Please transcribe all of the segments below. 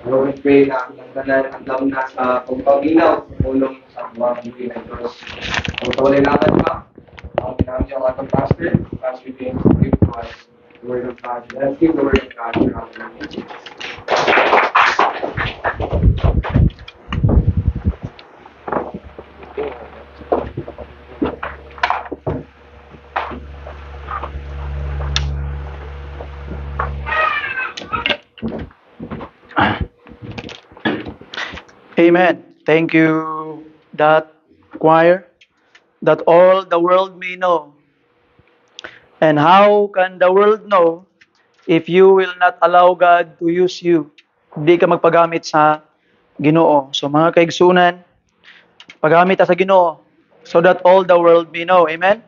Lord, we pray na ang tanan ang na sa pagpanginaw sa tulong sa mga buhay ng Diyos. Ang tuloy naman ka, ang ginamit ang atong pastor, as we begin to give to us the word of God. Let's give the word of God to our Lord Jesus. Amen. Thank you, that choir, that all the world may know. And how can the world know if you will not allow God to use you? Hindi ka magpagamit sa Ginoo. So mga kaigsunan, pagamit ta sa Ginoo so that all the world may know. Amen?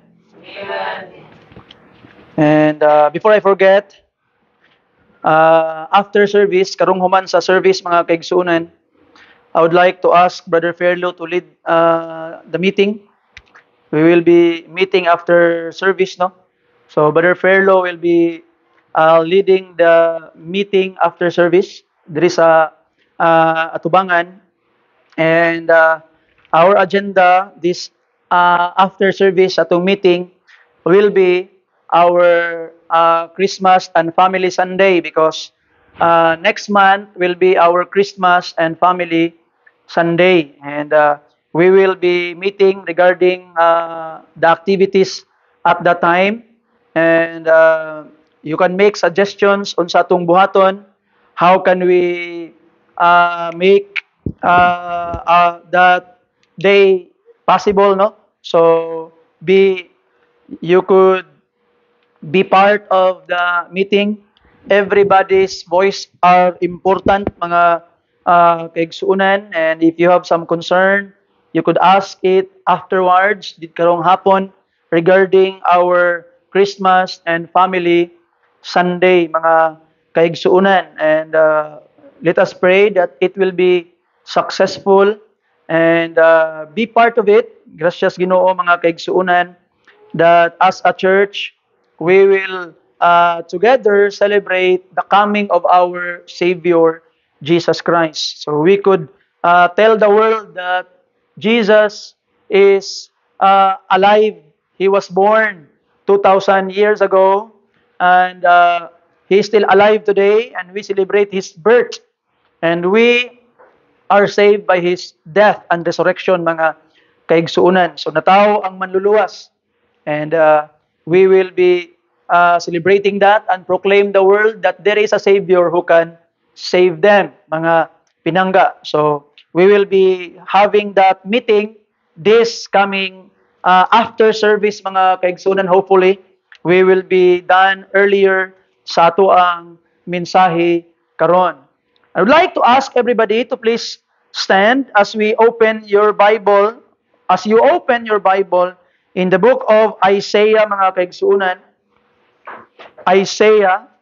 And before I forget, after service, karong human sa service mga kaigsunan, I would like to ask Brother Fairlo to lead the meeting. We will be meeting after service, no? So Brother Fairlo will be leading the meeting after service. There is a atubangan, and our agenda this after service atong meeting will be our Christmas and Family Sunday, because next month will be our Christmas and Family Sunday, and we will be meeting regarding the activities at that time, and you can make suggestions on sa atong buhaton. How can we make that day possible, no? So be you could be part of the meeting. Everybody's voice are important, mga kaigsuunan, and if you have some concern, you could ask it afterwards, dit karong hapon, regarding our Christmas and Family Sunday, mga kaigsuunan. And let us pray that it will be successful, and be part of it. Gracias Ginoo, mga kaigsuunan, that as a church, we will together celebrate the coming of our Savior, Jesus Christ. So we could tell the world that Jesus is alive. He was born 2,000 years ago, and He is still alive today, and we celebrate His birth. And we are saved by His death and resurrection, mga kaigsuunan. So natao ang manluluwas. And we will be celebrating that and proclaim the world that there is a Savior who can save them, mga pinangga. So we will be having that meeting this coming after service, mga kaigsunan. Hopefully, we will be done earlier sa ato ang mensahe karon. I would like to ask everybody to please stand as we open your Bible. As you open your Bible in the book of Isaiah, mga kaigsuunan, Isaiah,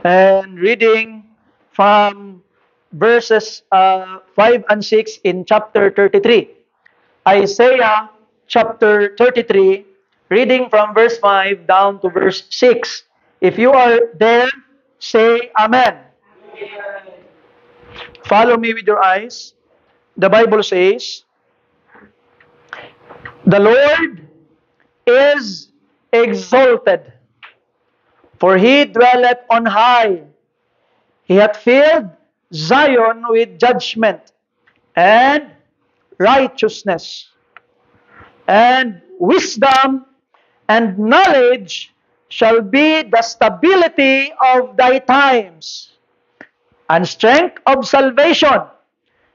and reading from verses 5 and 6 in chapter 33. Isaiah chapter 33, reading from verse 5 down to verse 6. If you are there, say Amen. Follow me with your eyes. The Bible says, "The Lord is exalted, for He dwelleth on high. He hath filled Zion with judgment and righteousness, and wisdom and knowledge shall be the stability of thy times, and strength of salvation.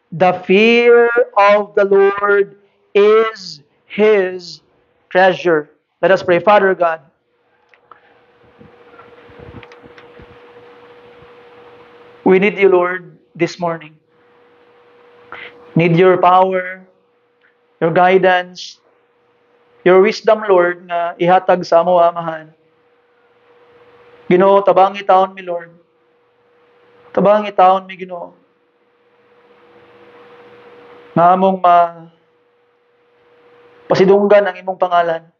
The fear of the Lord is His treasure." Let us pray. Father God, we need you, Lord, this morning. Need your power, your guidance, your wisdom, Lord, nga ihatag sa amo amahan. Ginoo, tabangi taon mi, Lord. Tabangi taon mi, Ginoo. Nga among pasidunggan ang imong pangalan.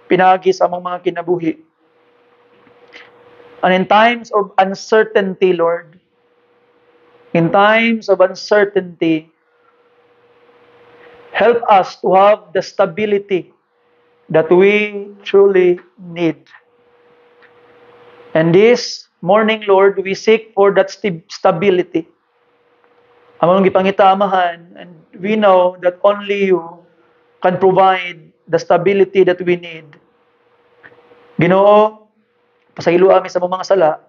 Pinagi sa among mga kinabuhi. And in times of uncertainty, Lord, In times of uncertainty, help us to have the stability that we truly need. And this morning, Lord, we seek for that stability. Among gipangitamahan, and we know that only you can provide the stability that we need. Ginoo, pasaylo ami sa mga sala,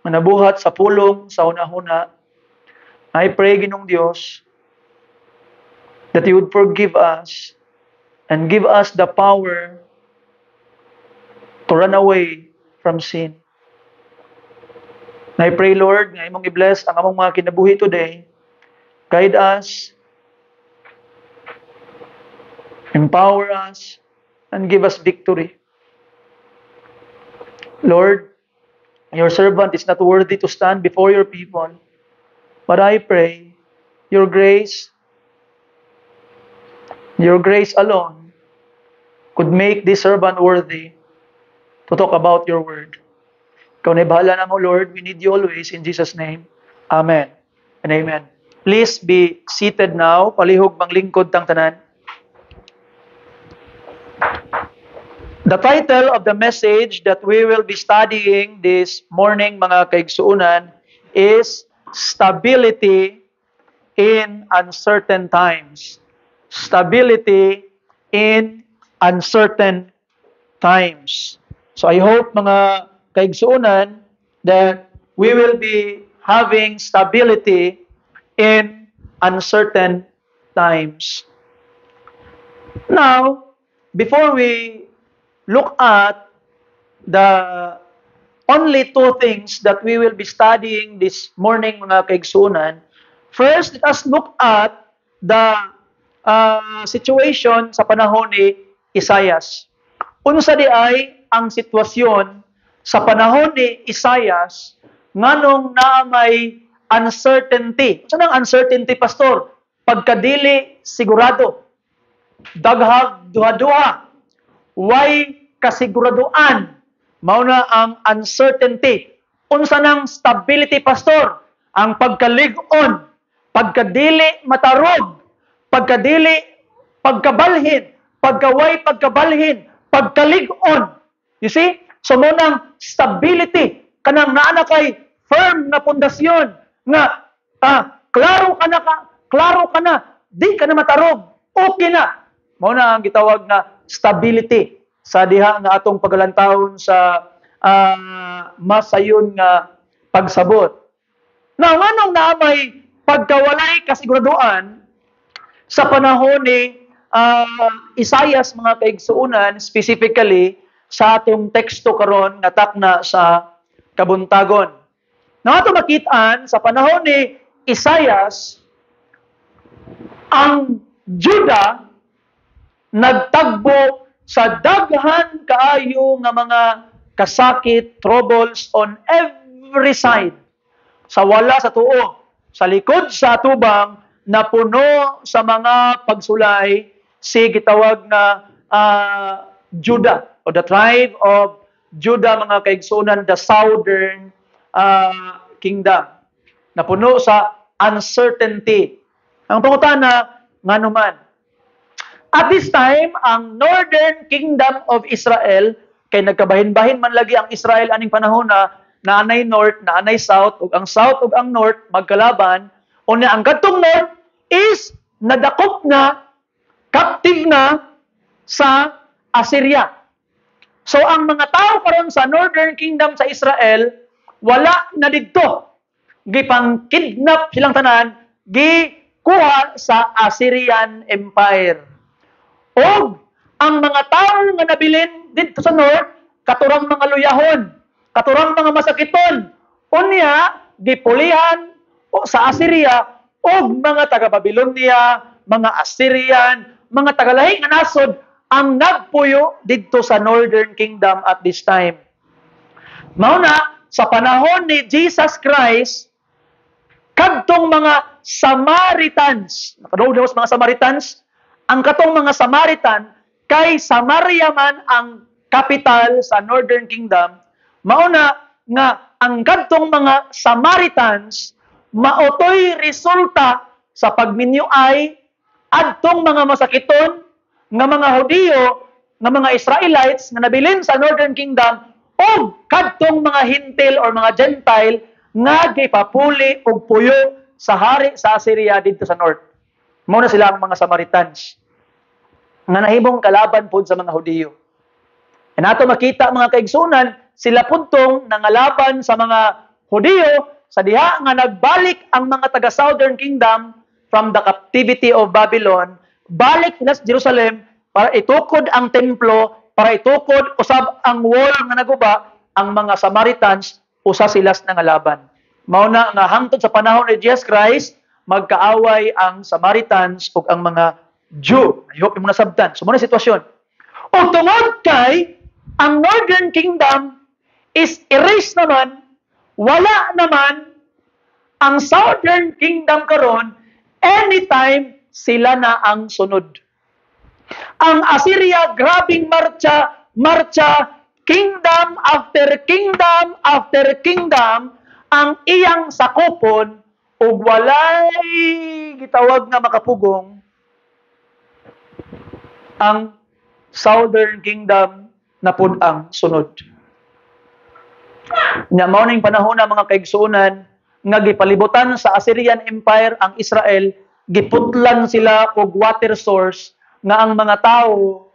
manabuhat sa pulong sa hunahuna. I pray, Ginoong Dios, that you would forgive us and give us the power to run away from sin. And I pray, Lord, nga imong i-bless ang among mga kinabuhi today. Guide us, empower us, and give us victory. Lord, your servant is not worthy to stand before your people, but I pray your grace alone could make this servant worthy to talk about your word. Ikaw na bahala na mo, Lord. We need you always. In Jesus' name, Amen and Amen. Please be seated now. Palihog manglingkod tang tanan. The title of the message that we will be studying this morning, mga kaigsuunan, is Stability in Uncertain Times. Stability in Uncertain Times. So I hope, mga kaigsuunan, that we will be having stability in uncertain times. Now, before we look at the only two things that we will be studying this morning, mga kaigsuunan, first, let us look at the situation sa panahon ni Isaias. Unsa di ay ang sitwasyon sa panahon ni Isaias nganong na may uncertainty. Saan ang uncertainty, Pastor? Pagkadili sigurado. Daghag duha-duha. Way kasiguraduan. Mauna ang uncertainty. Unsa nang stability, Pastor? Ang pagkalig-on, pagkadili matarog, pagkadili pagkabalhin, pagkaway pagkabalhin, pagkalig-on. You see? So munang stability kanang naa na kay firm na pundasyon nga klaro ka na, di ka na matarog, okay na. Mao na ang gitawag na stability sa diha nga atong pagalantawon sa masayon nga pagsabot. Now, nganong na may pagkawalay kasiguraduan sa panahon ni Isaias, mga kaigsuunan, specifically sa atong teksto karon nga takna sa kabuntagon. Na ato makitaan sa panahon ni Isaias, ang Juda nagtagbo sa daghan kaayo nga mga kasakit, troubles on every side. Sa wala sa tuo, sa likod sa atubang, na puno sa mga pagsulay si gitawag na Judah, o the tribe of Judah, mga kaigsunan, the southern kingdom, na puno sa uncertainty. Ang pangutana, nga naman, at this time, ang northern kingdom of Israel, kay nagkabahin-bahin man lagi ang Israel aning panahon na naanay north, naanay south, ug ang south ug ang north magkalaban, o na ang kadtong north is nadakop na, captive na sa Assyria. So ang mga tao karon sa northern kingdom sa Israel, wala na didto. Gipang kidnap silang tanan, gikuha sa Assyrian Empire. O ang mga tao nga nabilin dito sa north, katurang mga luyahon, katurang mga masakiton, unya gipulihan sa Assyria o mga taga-Babylonia, mga Assyrian, mga tagalahing nga nasod ang nagpuyo dito sa northern kingdom at this time. Mao na sa panahon ni Jesus Christ, kadtong mga Samaritans, nakadawd mga Samaritans, ang katong mga Samaritan kay Samaria man ang capital sa northern kingdom, mao na nga ang kadtong mga Samaritans maotoy resulta sa pagminyo ay adtong mga masakiton nga mga Hudiyo, nga mga Israelites nga nabilin sa Northern Kingdom o kadtong mga Hintil or mga Gentile nga gipapuli og puyo sa hari sa Assyria dito sa North. Mao na sila ang mga Samaritans nga nahimong kalaban pod sa mga Hudiyo. And ato makita mga kaigsunan, sila puntong nangalaban sa mga Hudiyo sa diha nga nagbalik ang mga taga Southern Kingdom from the captivity of Babylon, balik sila sa Jerusalem para itukod ang templo, para itukod usab ang wall nga naguba, ang mga Samaritans usa sila sa nangalaban. Mao na nga hangtod sa panahon ni Jesus Christ, magkaaway ang Samaritans ug ang mga Jew. I hope mo nasabtan. So mo na sitwasyon. O tungod kay ang Northern Kingdom is erased naman, wala naman ang Southern Kingdom karon, anytime sila na ang sunod. Ang Assyria, grabing marcha, kingdom after kingdom after kingdom, ang iyang sakupon, ug walay gitawag nga makapugong, ang Southern Kingdom na pud ang sunod. Nya mao ning panahon na mga kaigsuonan nga gipalibutan sa Assyrian Empire ang Israel, giputlan sila og water source nga ang mga tao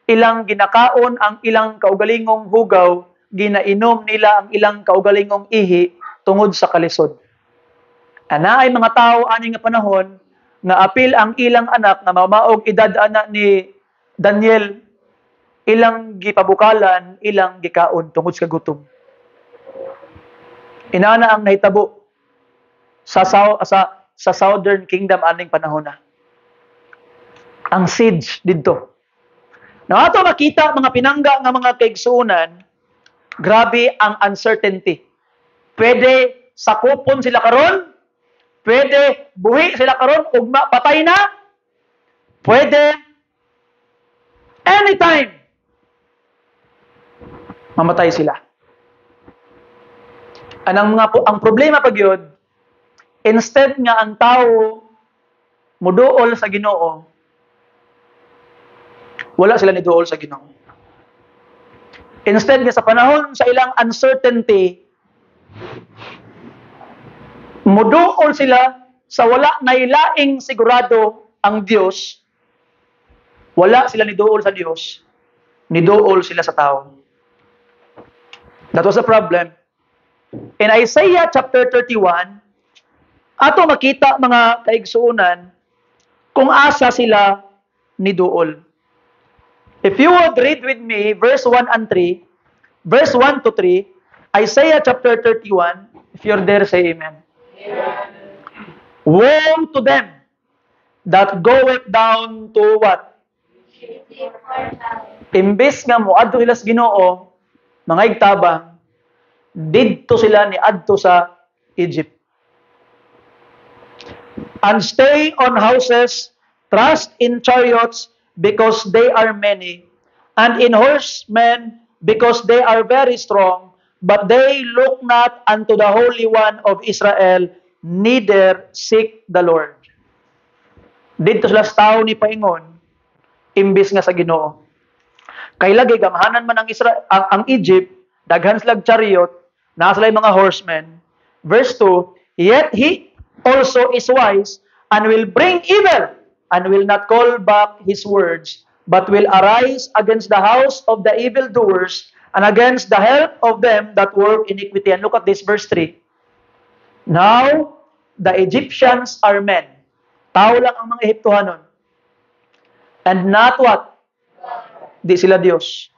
ilang ginakaon ang ilang kaugalingong hugaw, ginainom nila ang ilang kaugalingong ihi tungod sa kalisod. Ana ay mga tao ani nga panahon nga apil ang ilang anak nga mamaog edad ana ni Daniel, ilang gipabukalan, ilang gikaon tungod sa gutom. Inana ang nahitabo sa Southern Kingdom aning panahon na. Ang siege didto. Na ato makita mga pinangga nga mga kaigsuonan, grabe ang uncertainty. Pwede sakupon sila karon, pwede buhi sila karon ug patay na, pwede anytime mamatay sila. Ang problema pag yun, instead nga ang tao muduol sa Ginoo, wala sila ni duol sa Ginoo. Instead nga sa panahon sa ilang uncertainty, muduol sila sa wala nailaing sigurado ang Dios. Wala sila ni duol sa Dios, ni duol sila sa tao. That was the problem. In Isaiah chapter 31, ato makita mga kaigsuonan kung asa sila ni duol. If you would read with me verse 1 and 3, verse 1 to 3, Isaiah chapter 31, if you're there, say amen. Amen. Woe to them that goeth down to what? Imbes nga moadto sila sa Ginoo, mga igtabang, didto sila ni adto sa Egypt. And stay on houses, trust in chariots, because they are many, and in horsemen, because they are very strong, but they look not unto the Holy One of Israel, neither seek the Lord. Dito sila sa tao ni paingon, imbis nga sa Ginoo. Kay lagi gamhanan man ang ang Egypt, daghan sila chariot, naa sila mga horsemen. Verse 2, yet he also is wise, and will bring evil, and will not call back his words, but will arise against the house of the evildoers, and against the help of them that work iniquity. And look at this, verse 3. Now, the Egyptians are men. Tao lang ang mga Ehiptohanon. And not what? Di sila Diyos.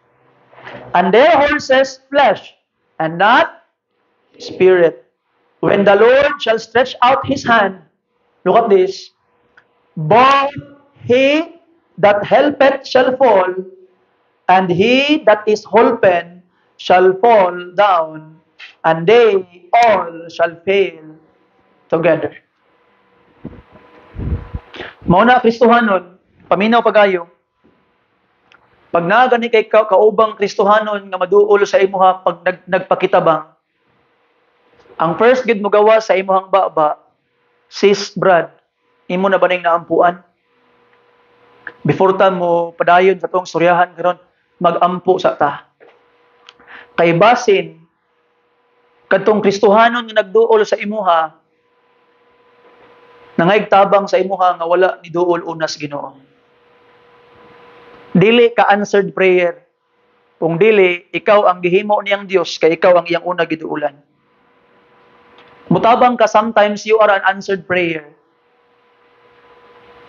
And their horses flesh, and not spirit. When the Lord shall stretch out his hand, look at this, both he that helpeth shall fall, and he that is holpen shall fall down, and they all shall fail together. Mao na Kristohanon, paminaw pagayo. Pag nagani kay kaubang Kristohanon nga maduol sa imuha pag nagpakitabang, Ang first gid mo gawa sa imong baba, sis Brad, imo na ba ning naampuan? Before ta mo padayon sa tong suryahan karon, magampo sa ta. Kay basin kadtong Kristohanon nga nagduol sa imuha, nangaytabang sa imuha nga wala ni duol unas Ginoo. Dili ka answered prayer. Kung dili, ikaw ang gihimo niyang Dios, kay ikaw ang iyang una giduulan. Mutabang ka, sometimes you are an answered prayer.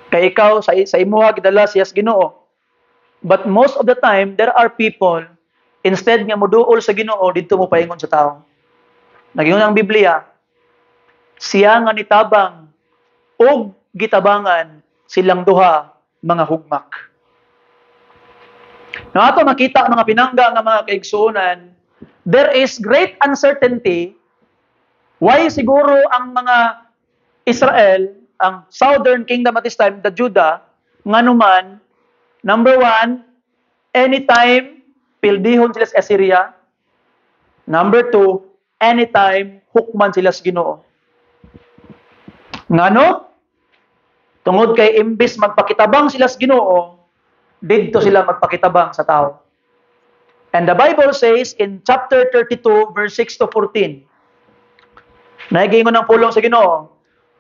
Kay ikaw sa imuha gidala siyas Ginoo. But most of the time, there are people, instead nga moduol sa Ginoo, dito mo paingon sa tao. Nagingon ang Biblia, siya nga nitabang og gitabangan silang duha mga hugmak. Nga ato makita mga pinangga nga mga kaigsuonan, there is great uncertainty why siguro ang mga Israel, ang southern kingdom at this time, the Judah, nga naman, number one, anytime pildihon sila sa Assyria. Number two, anytime hukman sila sa Ginoo. Ngano? Tungod kay imbis magpakitabang sila sa Ginoo, didto sila magpakitabang sa tao. And the Bible says in chapter 32 verse 6 to 14, naigingon ng pulong sa Ginoo,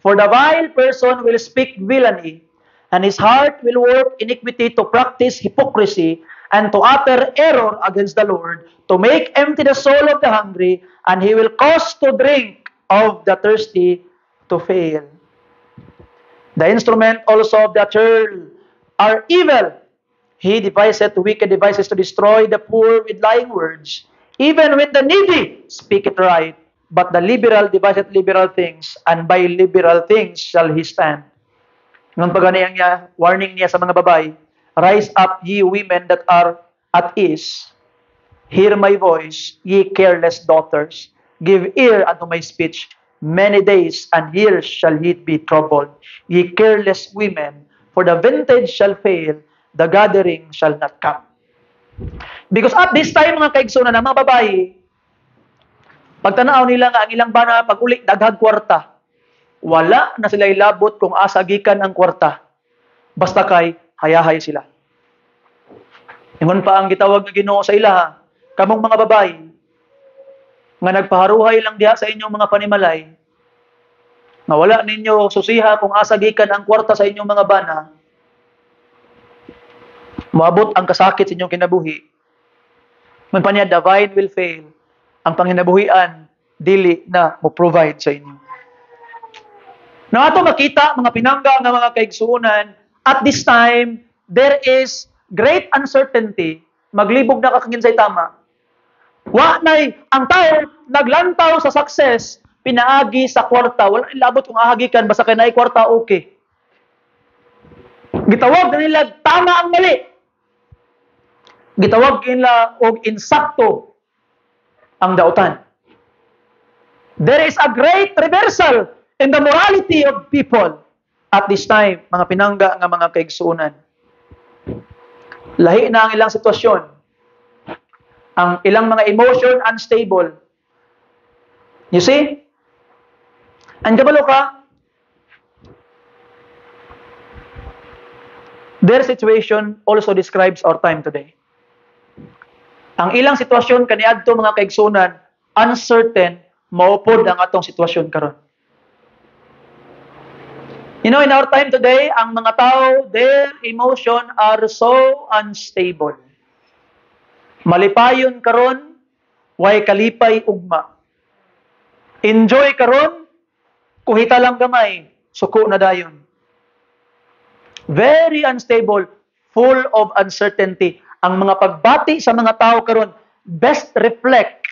for the vile person will speak villainy, and his heart will work iniquity to practice hypocrisy, and to utter error against the Lord, to make empty the soul of the hungry, and he will cause to drink of the thirsty to fail. The instrument also of the churl are evil. He deviseth wicked devices to destroy the poor with lying words. Even when the needy speak it right, but the liberal deviseth liberal things, and by liberal things shall he stand. Nung paganiyang niya, warning niya sa mga babae, rise up ye women that are at ease. Hear my voice, ye careless daughters. Give ear unto my speech. Many days and years shall ye be troubled. Ye careless women, for the vintage shall fail, the gathering shall not come. Because at this time, mga kaigsunan ng mga babae, pagtanaw nila nga ang ilang bana pag-uli daghag kwarta, wala na sila ilabot kung asa gikan ang kwarta. Basta kay hayahay sila. Ingon pa ang gitawag nga Ginoo sa ilaha, kamong mga babae nga nagpaharuhay lang diha sa inyong mga panimalay, nga wala ninyo susiha kung asa gikan ang kwarta sa inyong mga bana, moabot ang kasakit sa inyong kinabuhi. Man pa niya, the vine will fail. Ang panginabuhian, dili na mo-provide sa inyo. Na ato makita, mga pinangga ng mga kaigsuonan, at this time, there is great uncertainty, maglibog na kakangin sa tama. Wa nay ang tao naglantaw sa success, pinaagi sa kwarta, wala ilabot kung ahagikan, basta kay naay kwarta, okay. Gitawag na nila, tama ang mali. Gitawag nila, og insakto ang dautan. There is a great reversal in the morality of people at this time, mga pinangga nga mga kaigsuonan. Lahi na ang ilang sitwasyon. Ang ilang mga emotion unstable. You see? Ang kabalo ka, their situation also describes our time today. Ang ilang sitwasyon kaniadto mga kaigsunan, uncertain, maupod ang atong sitwasyon karon. You know, in our time today, ang mga tao, their emotion are so unstable. Malipayon karon, way kalipay ugma. Enjoy karon, kuhita lang gamay, suko na dayon. Very unstable, full of uncertainty. Ang mga pagbati sa mga tao karon best reflect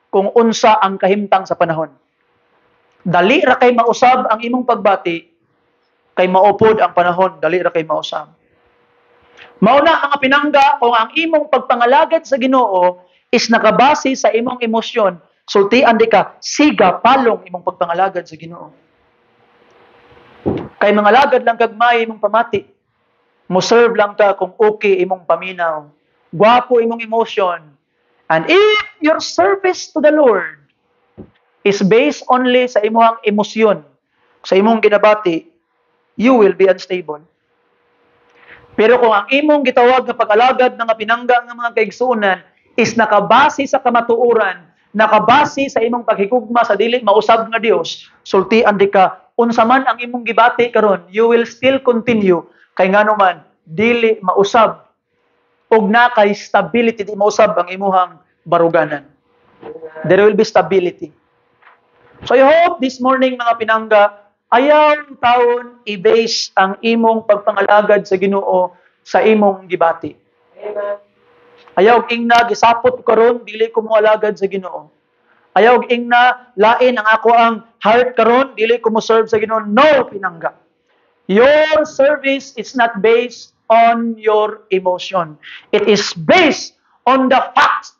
kung unsa ang kahimtang sa panahon. Dali ra kay mausab ang imong pagbati, kay maupod ang panahon, dali ra kay mausab. Mauna mga pinangga kung ang imong pagpangalagad sa Ginoo is nakabase sa imong emosyon, sultian di ka, siga palong imong pagpangalagad sa Ginoo. Kay mga lagad lang kagmay imong pamati, mo serve lang ka kung okay imong paminaw, gwapo imong emotion, and if your service to the Lord is based only sa imong emosyon, sa imong ginabati, you will be unstable. Pero kung ang imong gitawag nga pag-alagad nga pinangga nga mga kaigsuonan is nakabase sa kamatuoran, nakabase sa imong paghigugma sa dili mausab nga Dios, sultian di ka unsa man ang imong gibati karon, you will still continue kay ngano man dili mausab ug na kay stability, di mausab ang imuhang baruganan. There will be stability. So I hope this morning mga pinangga, ayaw taon i-base ang imong pagpangalagad sa Ginoo sa imong gibati. Amen. Ayaw ingna gisapot karon dili ko mo alagad sa Ginoo. Ayaw ingna lain ang ako ang heart karon dili ko mo serve sa Ginoo. No, pinangga. Your service is not based on your emotion. It is based on the facts.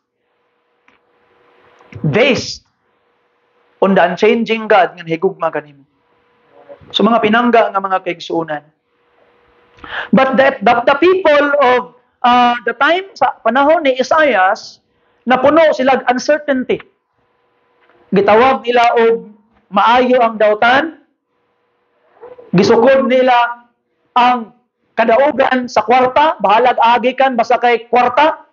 Based on the unchanging God nga higugma kanimo. So mga pinangga nga mga kaigsuonan. But the people of the time sa panahon ni Isaias, napuno sila uncertainty. Gitawag nila og maayo ang dautan. Gisukod nila ang kadaugan sa kwarta, bahalag agikan basta kay kwarta.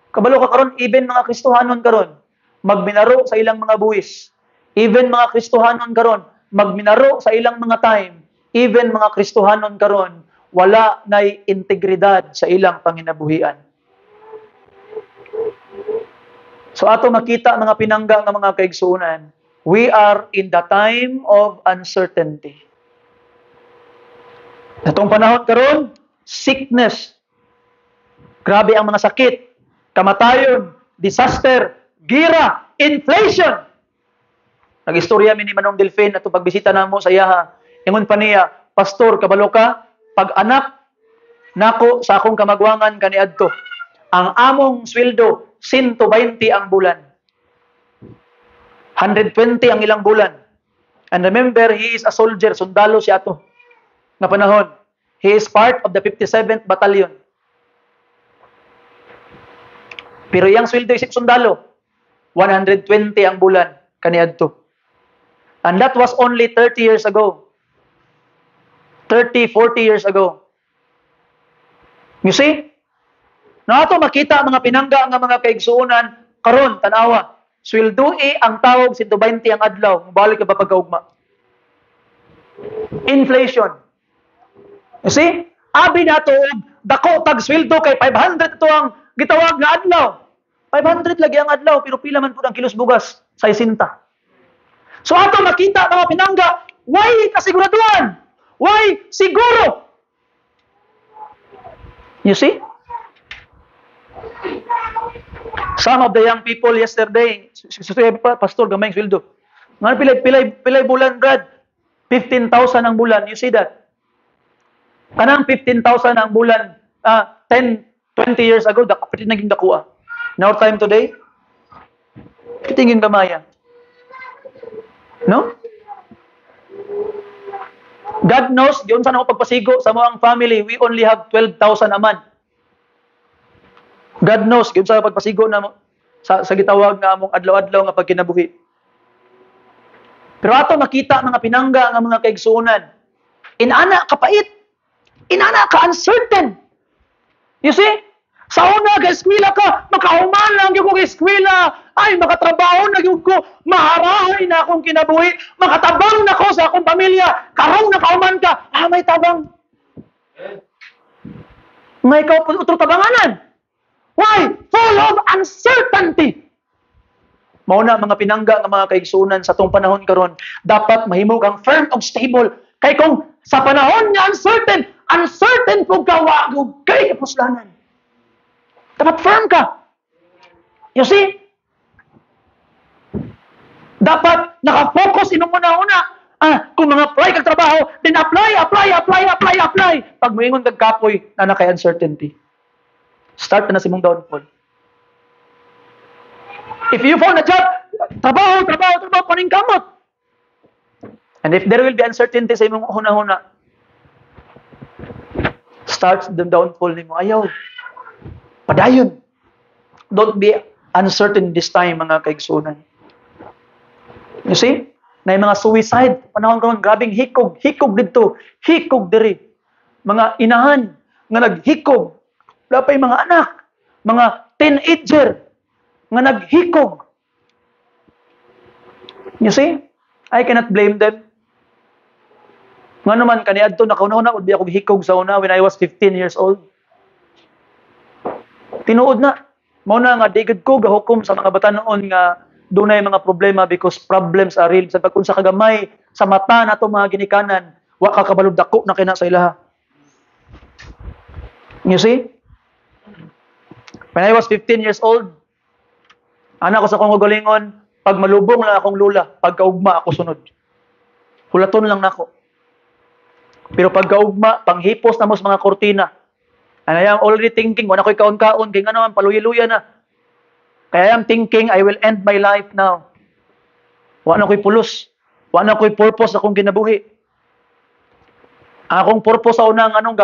Kabalo ka karon even mga Kristohanon karon magminaro sa ilang mga buwis. Even mga Kristohanon karon magminaro sa ilang mga time. Even mga Kristohanon karon wala nay integridad sa ilang panginabuhian. So ato makita mga pinangga nga mga kaigsuonan, we are in the time of uncertainty. Natong panahon karon, sickness. Grabe ang mga sakit, kamatayon, disaster, gira, inflation. Nag-istorya mi ni Manong Delfin ato pagbisita namo sa iyaha. Ingon pa niya, pastor, kabalo ka, pag anak nako sa akong kamagwangan kaniadto, ang among sweldo 120 ang bulan. 120 ang ilang bulan. And remember, he is a soldier, sundalo siya ato. Nga panahon, he is part of the 57th Battalion. Pero iyang sweldo isip sundalo, 120 ang bulan kaniadto. And that was only 30 years ago. 30, 40 years ago. You see? Na ato makita mga pinangga nga mga kaigsuonan karon tanawa. Sweldo ang tawag 120 ang adlaw, mobalik ka ba pagkaugma? Inflation. You see? Abi nato dako tag sweldo kay 500 to ang gitawag nga adlaw. 500 lagi ang adlaw pero pila man pud ang kilos bugas? 60. So ato makita mga pinangga, why kasiguraduhan? Why siguro? You see? Some of the young people yesterday, pastor gamay sweldo. Nga pilay bulan Brad, 15,000 ang bulan. You see that? Kanang 15,000 ang bulan 10, 20 years ago, pati naging dakuha. In our time today, kitingin gamaya. No? God knows, diyon sa ako pagpasigo sa mga family, we only have 12,000 a month. God knows, diyon sa pagpasigo na sa gitawag nga among adlaw-adlaw nga pagkinabuhi. Pero ato makita mga pinangga nga mga kaigsuonan. Inana kapait. Inana ka uncertain. You see? Sa una, ga-eskwela ka, makahuman lang yung kong eskwela. Ay, makatrabaho na yung ko, maharahay na akong kinabuhi, makatabang na ko sa akong pamilya, karong nakahuman ka, may tabang. May ikaw po utro tabanganan. Why? Full of uncertainty. Mauna mga pinangga ng mga kaigsunan sa tong panahon karon, dapat mahimog ang firm og stable. Kay kung sa panahon nga uncertain po ka, wag kay kapuslanan. Dapat firm ka. You see? Dapat nakafocus inong una-una. Kung mga-apply kag trabaho, then apply. Pag moingon kag kapoy, na kay uncertainty. Start na si mong downfall. If you found a job, trabaho, paning kamot. And if there will be uncertainty sa imong huna-huna, starts the downfall nimo. Ayaw. Padayon. Don't be uncertain this time, mga kaigsunan. You see? Na yung mga suicide, panahon karon grabing hikog dito, hikog diri. Mga inahan nga naghikog. Wala pa yung mga anak, mga teenager nga naghikog. You see? I cannot blame them. Nga naman, kaniadto na kauna-una, di ako hikog sa una when I was 15 years old. Tinuod na. Mauna nga, digid ko, gahukom sa mga bata noon nga dunay mga problema because problems are real. Sa pagkun sa kagamay, sa mata na ito mga ginikanan, wa ka kabalog dako na kina sa ilaha. You see? When I was 15 years old, anak ko sa kong galingon, pag malubong lang akong lula, pag kaugma ako sunod. Hulaton lang nako. Pero pag kaugma, panghipos na mo sa mga kortina, and I am already thinking, wala ko'y kaon-kaon, kaya nga naman, paluya-luya na. Kaya I am thinking, I will end my life now. Wala ko'y pulos. Wala ko'y purpose akong ginabuhi. Akong purpose sa unang anong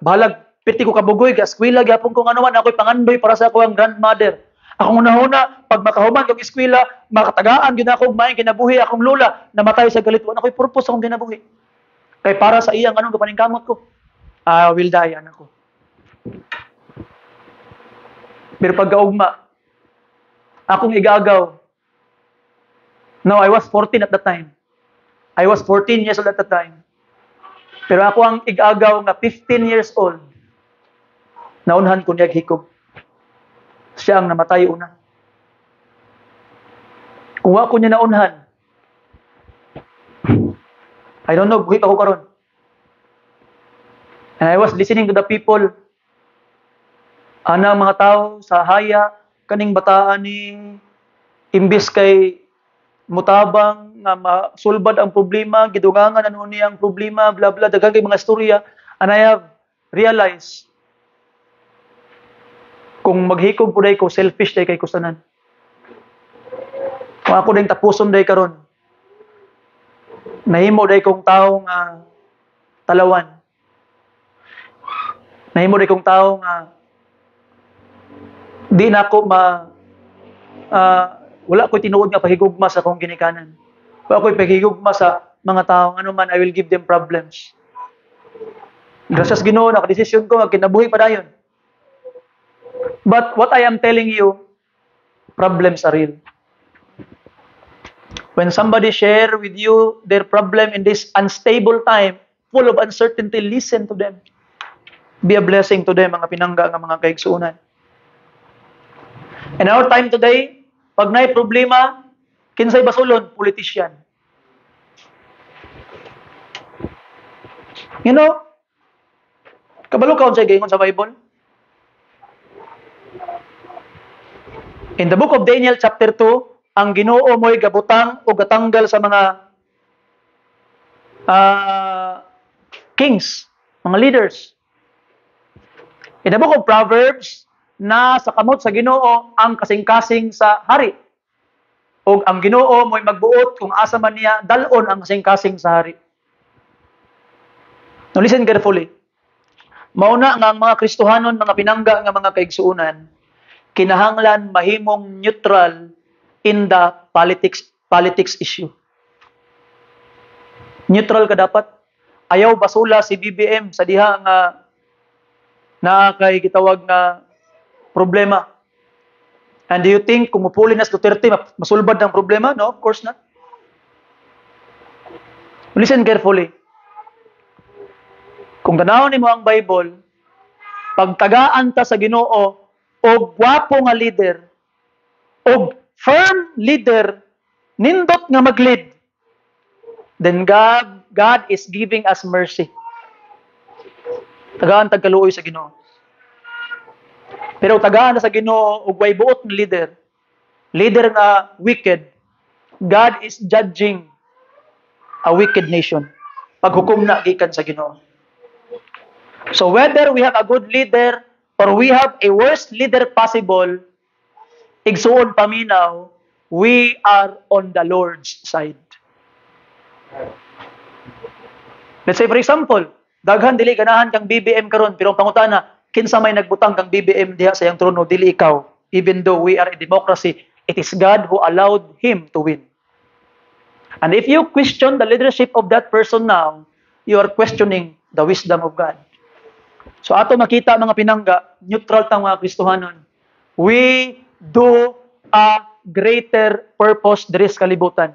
bahalag, piti ko kabugoy, eskwela, gyapon ko nga naman, ako'y pangandoy para sa akong grandmother. Akong unahuna, pag makahuman kong eskwela, makatagaan, ginakong maing kinabuhi, akong lula, namatay sa galit. Wala ko'y purpose akong ginabuhi. Kaya para sa iyang anong kapaningkamot ko, I will die, anak ko. Pero pagkaugma, akong igagaw. No, I was 14 at that time. I was 14 years old at that time. Pero ako ang igagaw nga 15 years old. Naunhan ko niya hikog. Siya ang namatay una. Kung ako niya naunhan, I don't know, buhit ako karon. And I was listening to the people. Anang mga tao sa haya, kaning bataan ni imbis kay mutabang nga masulbad ang problema, gidungangan ano niya ang problema, bla bla, daghang kay mga istorya. And I have realized kung maghikog po day ko, selfish day kay kusanan. Kung ako din tapuson day karon, nahimo day kong taong talawan. Nahimo day kong taong di na ako wala ko'y tinuod nga pahigugma sa akong ginikanan. Wala ko'y pahigugma sa mga taong ano man, I will give them problems. Gracias Ginoo, nakadesisyon ko, kinabuhi pa dayon. But what I am telling you, problems are real. When somebody share with you their problem in this unstable time, full of uncertainty, listen to them. Be a blessing to them, mga pinangga ng mga kaigsuunan. In our time today, pag na'y problema, kinsay basulon? Politician. You know, kabalo ka unsay gaingon sa Bible? In the book of Daniel chapter 2, ang Ginoo mo'y gabutang o gatanggal sa mga kings, mga leaders. In the book of Proverbs, na sa kamot sa Ginoo ang kasing-kasing sa hari. O ang Ginoo mo'y magbuot kung asa man niya dalon ang kasing-kasing sa hari. Now listen carefully. Mauna nga ang mga Kristohanon, mga pinangga nga mga kaigsuunan, kinahanglan mahimong neutral in the politics issue. Neutral ka dapat. Ayaw basula si BBM sa diha nga na kay gitawag nga problema. And do you think kung mupuli na sa Duterte, masulbad ng problema? No, of course not. Listen carefully. Kung tanawon nimo ang Bible, pagtagaan ta sa Ginoo og gwapo nga leader, og firm leader, nindot nga mag-lead, then God is giving us mercy. Tagaan tagkaluoy sa Ginoo. Pero tagaan na sa Ginoo og way buot nga leader nga wicked, God is judging a wicked nation. Paghukom na gikan sa Ginoo. So whether we have a good leader or we have a worst leader possible, igsuon paminaw, we are on the Lord's side. Let's say for example, daghan dili ganahan kang BBM karon, pero ang pangutana, kinsa may nagbutang kang BBM diha sa iyang trono, dili ikaw. Even though we are a democracy, it is God who allowed him to win. And if you question the leadership of that person now, you are questioning the wisdom of God. So ato makita mga pinangga, neutral tang mga Kristohanon. We do a greater purpose diri sa kalibutan.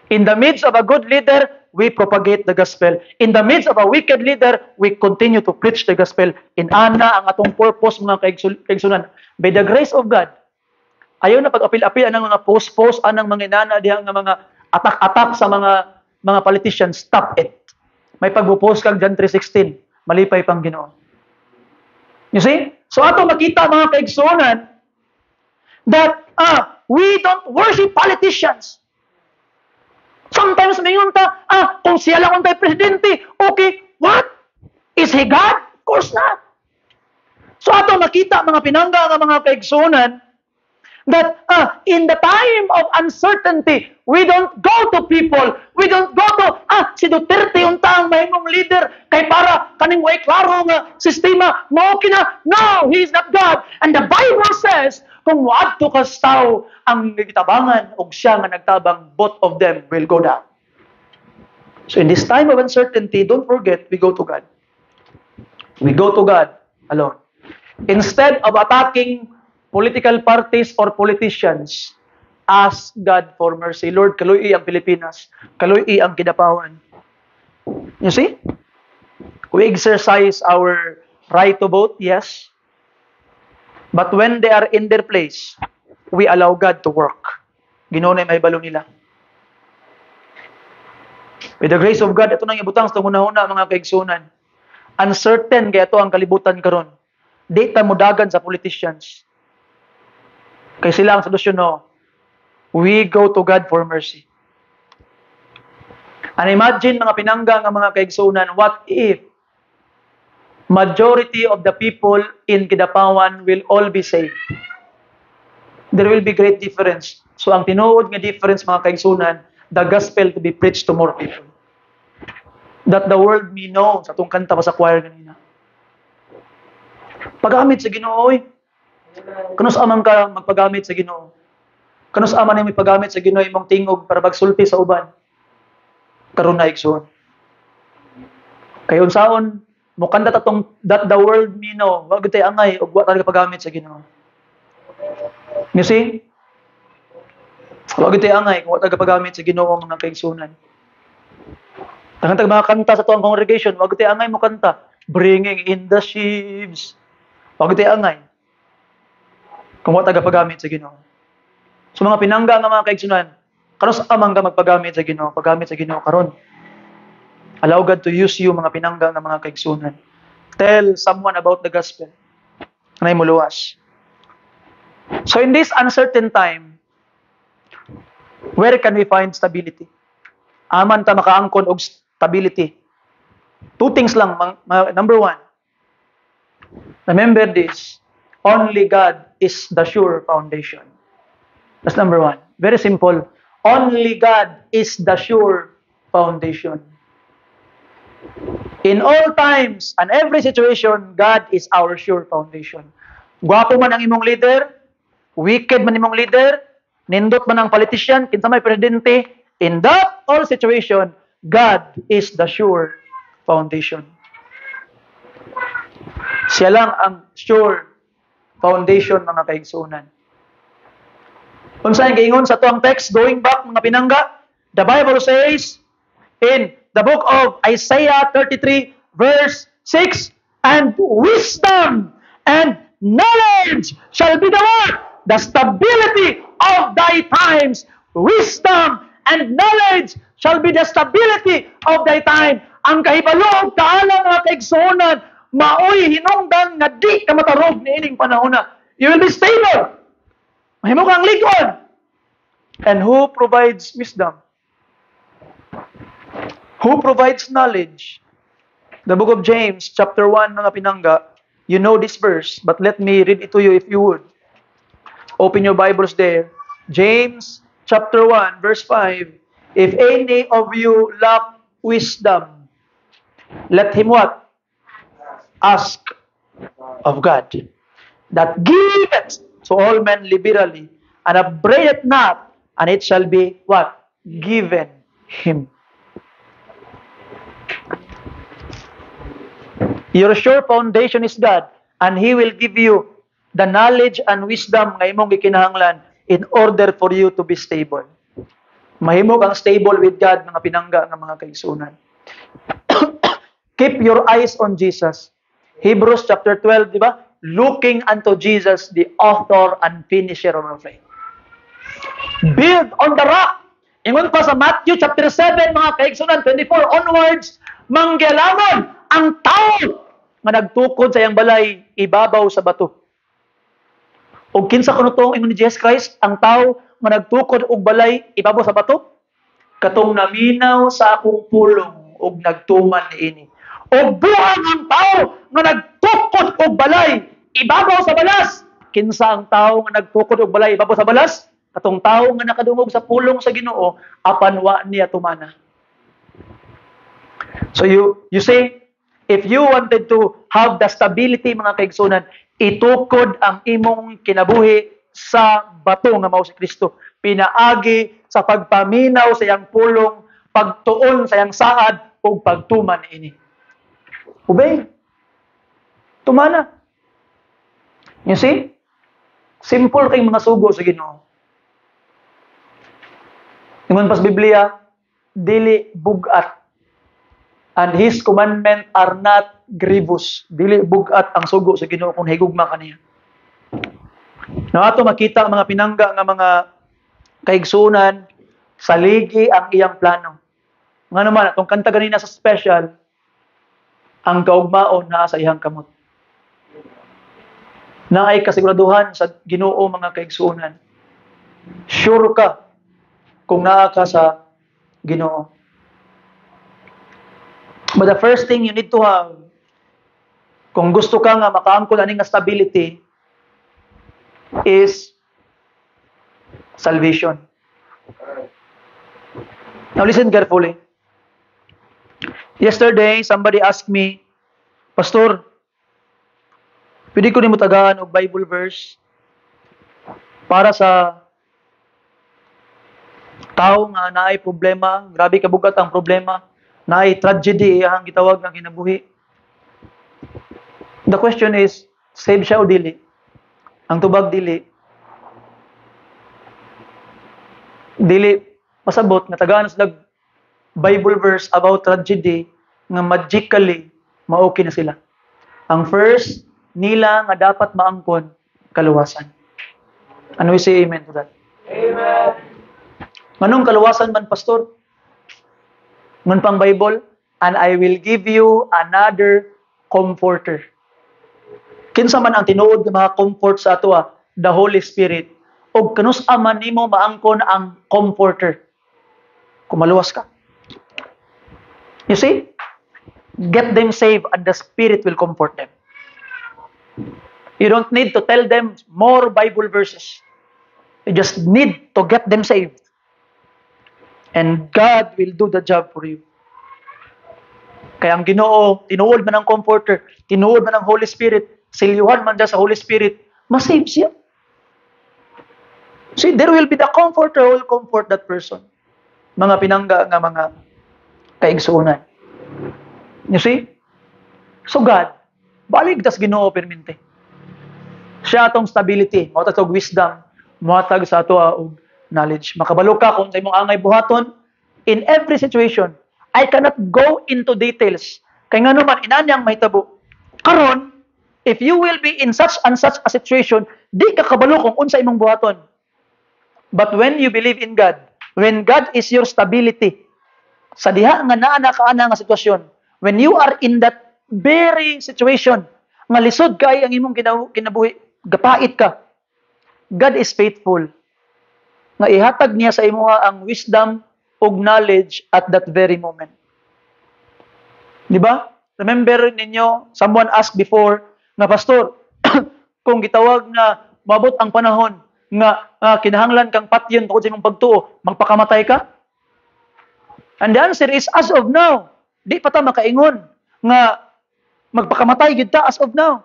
In the midst of a good leader, we propagate the gospel. In the midst of a wicked leader, we continue to preach the gospel. In ana ang atong purpose mga kaigsunan. By the grace of God, ayaw na pag-apil-apil anang mga post-post anang mga inana diha nga mga atak-atak sa mga politicians. Stop it. May pagpo-post kag John 3:16, malipay pang Ginoo. You see? So ato makita mga kaigsunan that we don't worship politicians. Sometimes mayroon ta, kung siya lang ang tayo presidente, okay, what? Is he God? Of course not. So ato makita mga pinangga nga mga kaigsunan that in the time of uncertainty, we don't go to people, we don't go to, si Duterte unta ang mahimong leader, kay para kaning way klaro nga sistema, mao kina, no, he is not God. And the Bible says, kung waadto ka sa tao ang nagitabangan og siya nga nagtabang, both of them will go down. So in this time of uncertainty, don't forget, we go to God. We go to God alone. Instead of attacking political parties or politicians, ask God for mercy. Lord, kaluy ang Pilipinas. Kaluy ang Kidapawan. You see? We exercise our right to vote, yes. But when they are in their place, we allow God to work. Ginoo na may balo nila. With the grace of God, ito nang ibutang sa una-una mga kaigsunan. Uncertain kaya ito ang kalibutan karon. Di ta mudagan sa politicians. Kaya sila ang solusyon, no? We go to God for mercy. And imagine mga pinangga ng mga kaigsunan, what if majority of the people in Kidapawan will all be saved? There will be great difference. So ang tinuod nga difference mga kaigsunan, the gospel to be preached to more people. That the world may know, sa itong kanta pa sa choir ganina. Paggamit sa Ginoo, kanus amang ka magpagamit sa Ginoo. Kanus aman ni paggamit sa Ginoo imong tingog para magsulti sa uban. Karon na igsoon. Kay unsaon mo kanta tatong that the world may know, wag tay angay og wa talaga paggamit sa Ginoo. You see? Wag tay angay kung wa talaga paggamit sa Ginoo mga kaigsunan. Tangantag mga kanta sa tuang congregation, wag tay angay mo kanta, bringing in the sheaves. Wag tay angay. Kung wa taga paggamit sa Ginoo. So mga pinangga nga mga kaigsunan, kanus amang ka magpagamit sa Ginoo, paggamit sa Ginoo karon. Allow God to use you mga pinangga nga mga kaigsunan. Tell someone about the gospel. Kanay mo luwas. So in this uncertain time, where can we find stability? Aman ta makaangkon og stability. Two things lang. Number one, remember this. Only God is the sure foundation. That's number one. Very simple. Only God is the sure foundation. In all times and every situation, God is our sure foundation. Gwapo man ang imong leader, wicked man imong leader, nindot man ang politician, kinsa may presidente, in that all situation, God is the sure foundation. Siya lang ang sure foundation mga kaigsunan. Unsa ang giingon sa tuang text, going back mga pinangga, the Bible says in the book of Isaiah 33 verse 6, and wisdom and knowledge shall be the word, the stability of thy times. Wisdom and knowledge shall be the stability of thy time. Ang kahibalo kaala mga kaigsunan, maoy hinungdan nga di ka matarog ni ining panahon na. You will be stable. Mahimo kang ligon. And who provides wisdom? Who provides knowledge? The book of James, chapter 1, mga pinangga, you know this verse, but let me read it to you if you would. Open your Bibles there. James, chapter 1, verse 5. If any of you lack wisdom, let him what? Ask of God, that giveth to all men liberally, and upbraideth not, and it shall be what? given him. Your sure foundation is God, and He will give you the knowledge and wisdom nga imong gikinahanglan in order for you to be stable. Mahimo kang stable with God, mga pinangga nga mga kaigsunan. Keep your eyes on Jesus. Hebrews chapter 12, di ba? Looking unto Jesus, the author and finisher of our faith. Build on the rock. Ingon pa sa Matthew chapter 7, mga kaigsunan, 24 onwards, manggialamon ang tao nga nagtukod sa iyang balay, ibabaw sa bato. O kinsa kuno to ingon ni Jesus Christ, ang tao nga nagtukod og balay, ibabaw sa bato? Katong naminaw sa akong pulong og nagtuman niini. O buang ang tao nga nagtukod og balay, ibabaw sa balas. Kinsa ang tao nga nagtukod og balay, ibabaw sa balas? Katong tao nga nakadungog sa pulong sa Ginoo, apan wa niya tumana. So you say, if you wanted to have the stability, mga kaigsunan, itukod ang imong kinabuhi sa bato nga mao si Kristo. Pinaagi sa pagpaminaw sa iyang pulong, pagtuon sa iyang saad, o pagtuman ini. Obey. Tumana. You see? Simple kay mga sugo sa Ginoo. Ingon pas Biblia, dili bugat. And His commandment are not grievous. Dili bugat ang sugo sa Ginoo kung higugma kaniya. Na ato makita ang mga pinangga nga mga kaigsunan, saligi ang iyang plano. Nga naman, itong kanta ganina sa special, ang kaugmaon na sa iyang kamot. Na ay kasiguraduhan sa Ginoo, mga kaigsunan. Sure ka kung naa ka sa Ginoo. But the first thing you need to have, kung gusto ka nga makaangkon aning stability, is salvation. Now listen carefully. Yesterday, somebody asked me, Pastor, pwede ko nimo tagaan og Bible verse para sa tao nga naay problema, grabe kabugat ang problema, naay tragedy iyang gitawag nga kinabuhi. The question is, save siya o dili? Ang tubag dili. Dili pasabot nga tagaan sila Bible verse about tragedy nga magically maoki na sila. Ang first nila nga dapat maangkon kaluwasan. Ano we say amen to that? Amen. Manong kaluwasan man, pastor? Ngun pang Bible, and I will give you another comforter. Kinsa man ang tinuod nga mga comfort sa ato, the Holy Spirit. Og kanus-a man nimo maangkon ang comforter. Kung maluwas ka. You see? Get them saved and the Spirit will comfort them. You don't need to tell them more Bible verses. You just need to get them saved. And God will do the job for you. Kaya ang Ginoo, tinuod man ang comforter, tinuod man ang Holy Spirit, silyuhan man dyan sa Holy Spirit, masave siya. See, there will be the comforter who will comfort that person. Mga pinangga nga mga kaigsuunan. You see? So God, balik tas Ginoo permente. Siya atong stability, matag wisdom, matag sa ato og knowledge. Makabalo ka kung sa imong angay buhaton in every situation. I cannot go into details. Kaya nga naman, inanyang may tabo. Karon, if you will be in such and such a situation, di ka kabalo kung unsa imong buhaton. But when you believe in God, when God is your stability, sa diha nga naa na kaana nga sitwasyon, when you are in that very situation, nga lisod kay ang imong kinabuhi, gapait ka, God is faithful. Nga ihatag niya sa imo ang wisdom ug knowledge at that very moment. Di ba? Remember ninyo, someone asked before, nga pastor, kung gitawag na mabot ang panahon, nga kinahanglan kang patyon tungkol sa imong pagtuo, magpakamatay ka? And the answer is, as of now, di pa ta makaingon, nga magpakamatay gid ta as of now.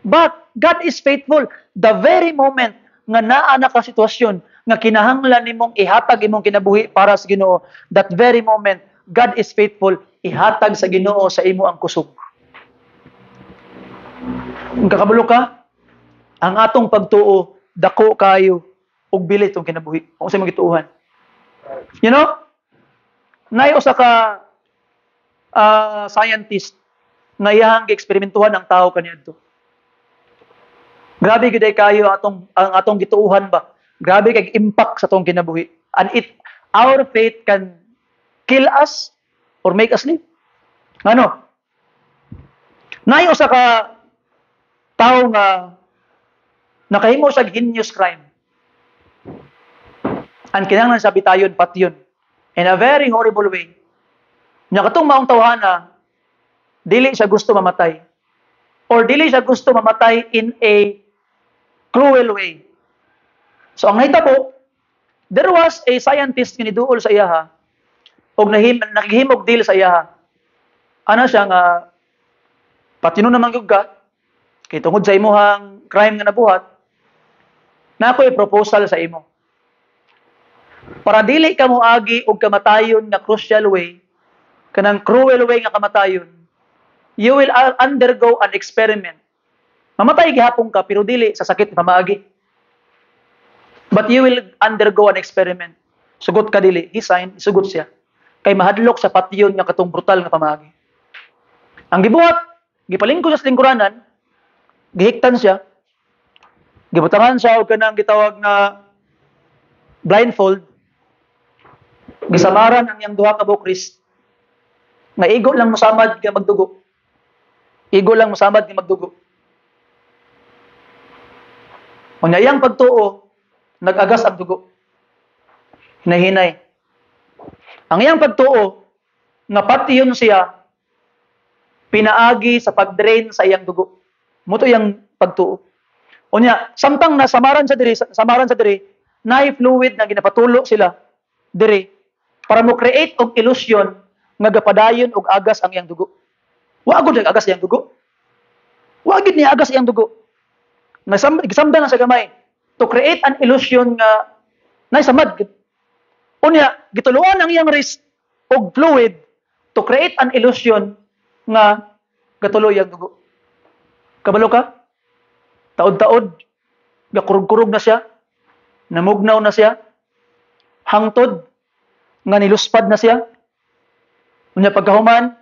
But God is faithful. The very moment nga naa na ka sitwasyon, nga kinahanglan nimong ihatag imong kinabuhi para sa Ginoo, that very moment God is faithful, ihatag sa Ginoo sa imo ang kusog. Kung kakabalo ka, ang atong pagtuo dako kayo ug bilis tong kinabuhi. Kung sa magituuhan. You know? Nay usa ka scientist nga iyang gi-eksperimentuhan ang tao kaniadto. Grabe gid kayo ang atong gituuhan ba. Grabe kay impact sa atong kinabuhi. And our faith can kill us or make us live. Ano? Nay usa ka tao nga nakahimo sa heinous crime. Ang kinahanglan sa bitayon patyon in a very horrible way. Nya katong maong tawhana dili siya gusto mamatay or dili siya gusto mamatay in a cruel way. So ang nahitabo, there was a scientist nga niduol sa iyaha og naghihimog deal sa iyaha. Ana siya nga patino naman gyud ka kay tungod sa imong crime nga nabuhat na ako'y proposal sa imo. Para dili ka moagi og kamatayon nga crucial way, kanang cruel way nga kamatayon, you will undergo an experiment. Mamatay gihapon ka pero dili sa sakit nga maagi. But you will undergo an experiment. Sugot ka dili, he signed, sugot siya. Kay mahadlok sa patyon nga katong brutal nga pamaagi. Ang gibuhat, gipalingkod sa lingkuranan, gihiktan siya, gibutangan siya og kanang gitawag na blindfold, gisamaran ang iyang duha ka bukris, nga igo lang mosamad nga magdugo. Igo lang mosamad nga magdugo. Kung iyang pagtuo, nag-agas ang dugo. Hinahinay. Ang iyang pagtuo, nga patiyon siya, pinaagi sa pag-drain sa iyang dugo. Muto iyang pagtuo. Unya, samtang samaran sa diri, na fluid na ginapatulo sila diri para mo create og illusion nga gapadayon og agas ang iyang dugo. Wa gud agas iyang dugo. Wa gid ni agas iyang dugo. Gisamdan na sa gamay to create an illusion nga naisamad gid. Unya, gituluan ang iyang wrist og fluid to create an illusion nga gatulo iyang dugo. Kabalo ka? Taod-taod, gakurog-kurog na siya, namugnaw na siya, hangtod, nga niluspad na siya. Unya pagkahuman,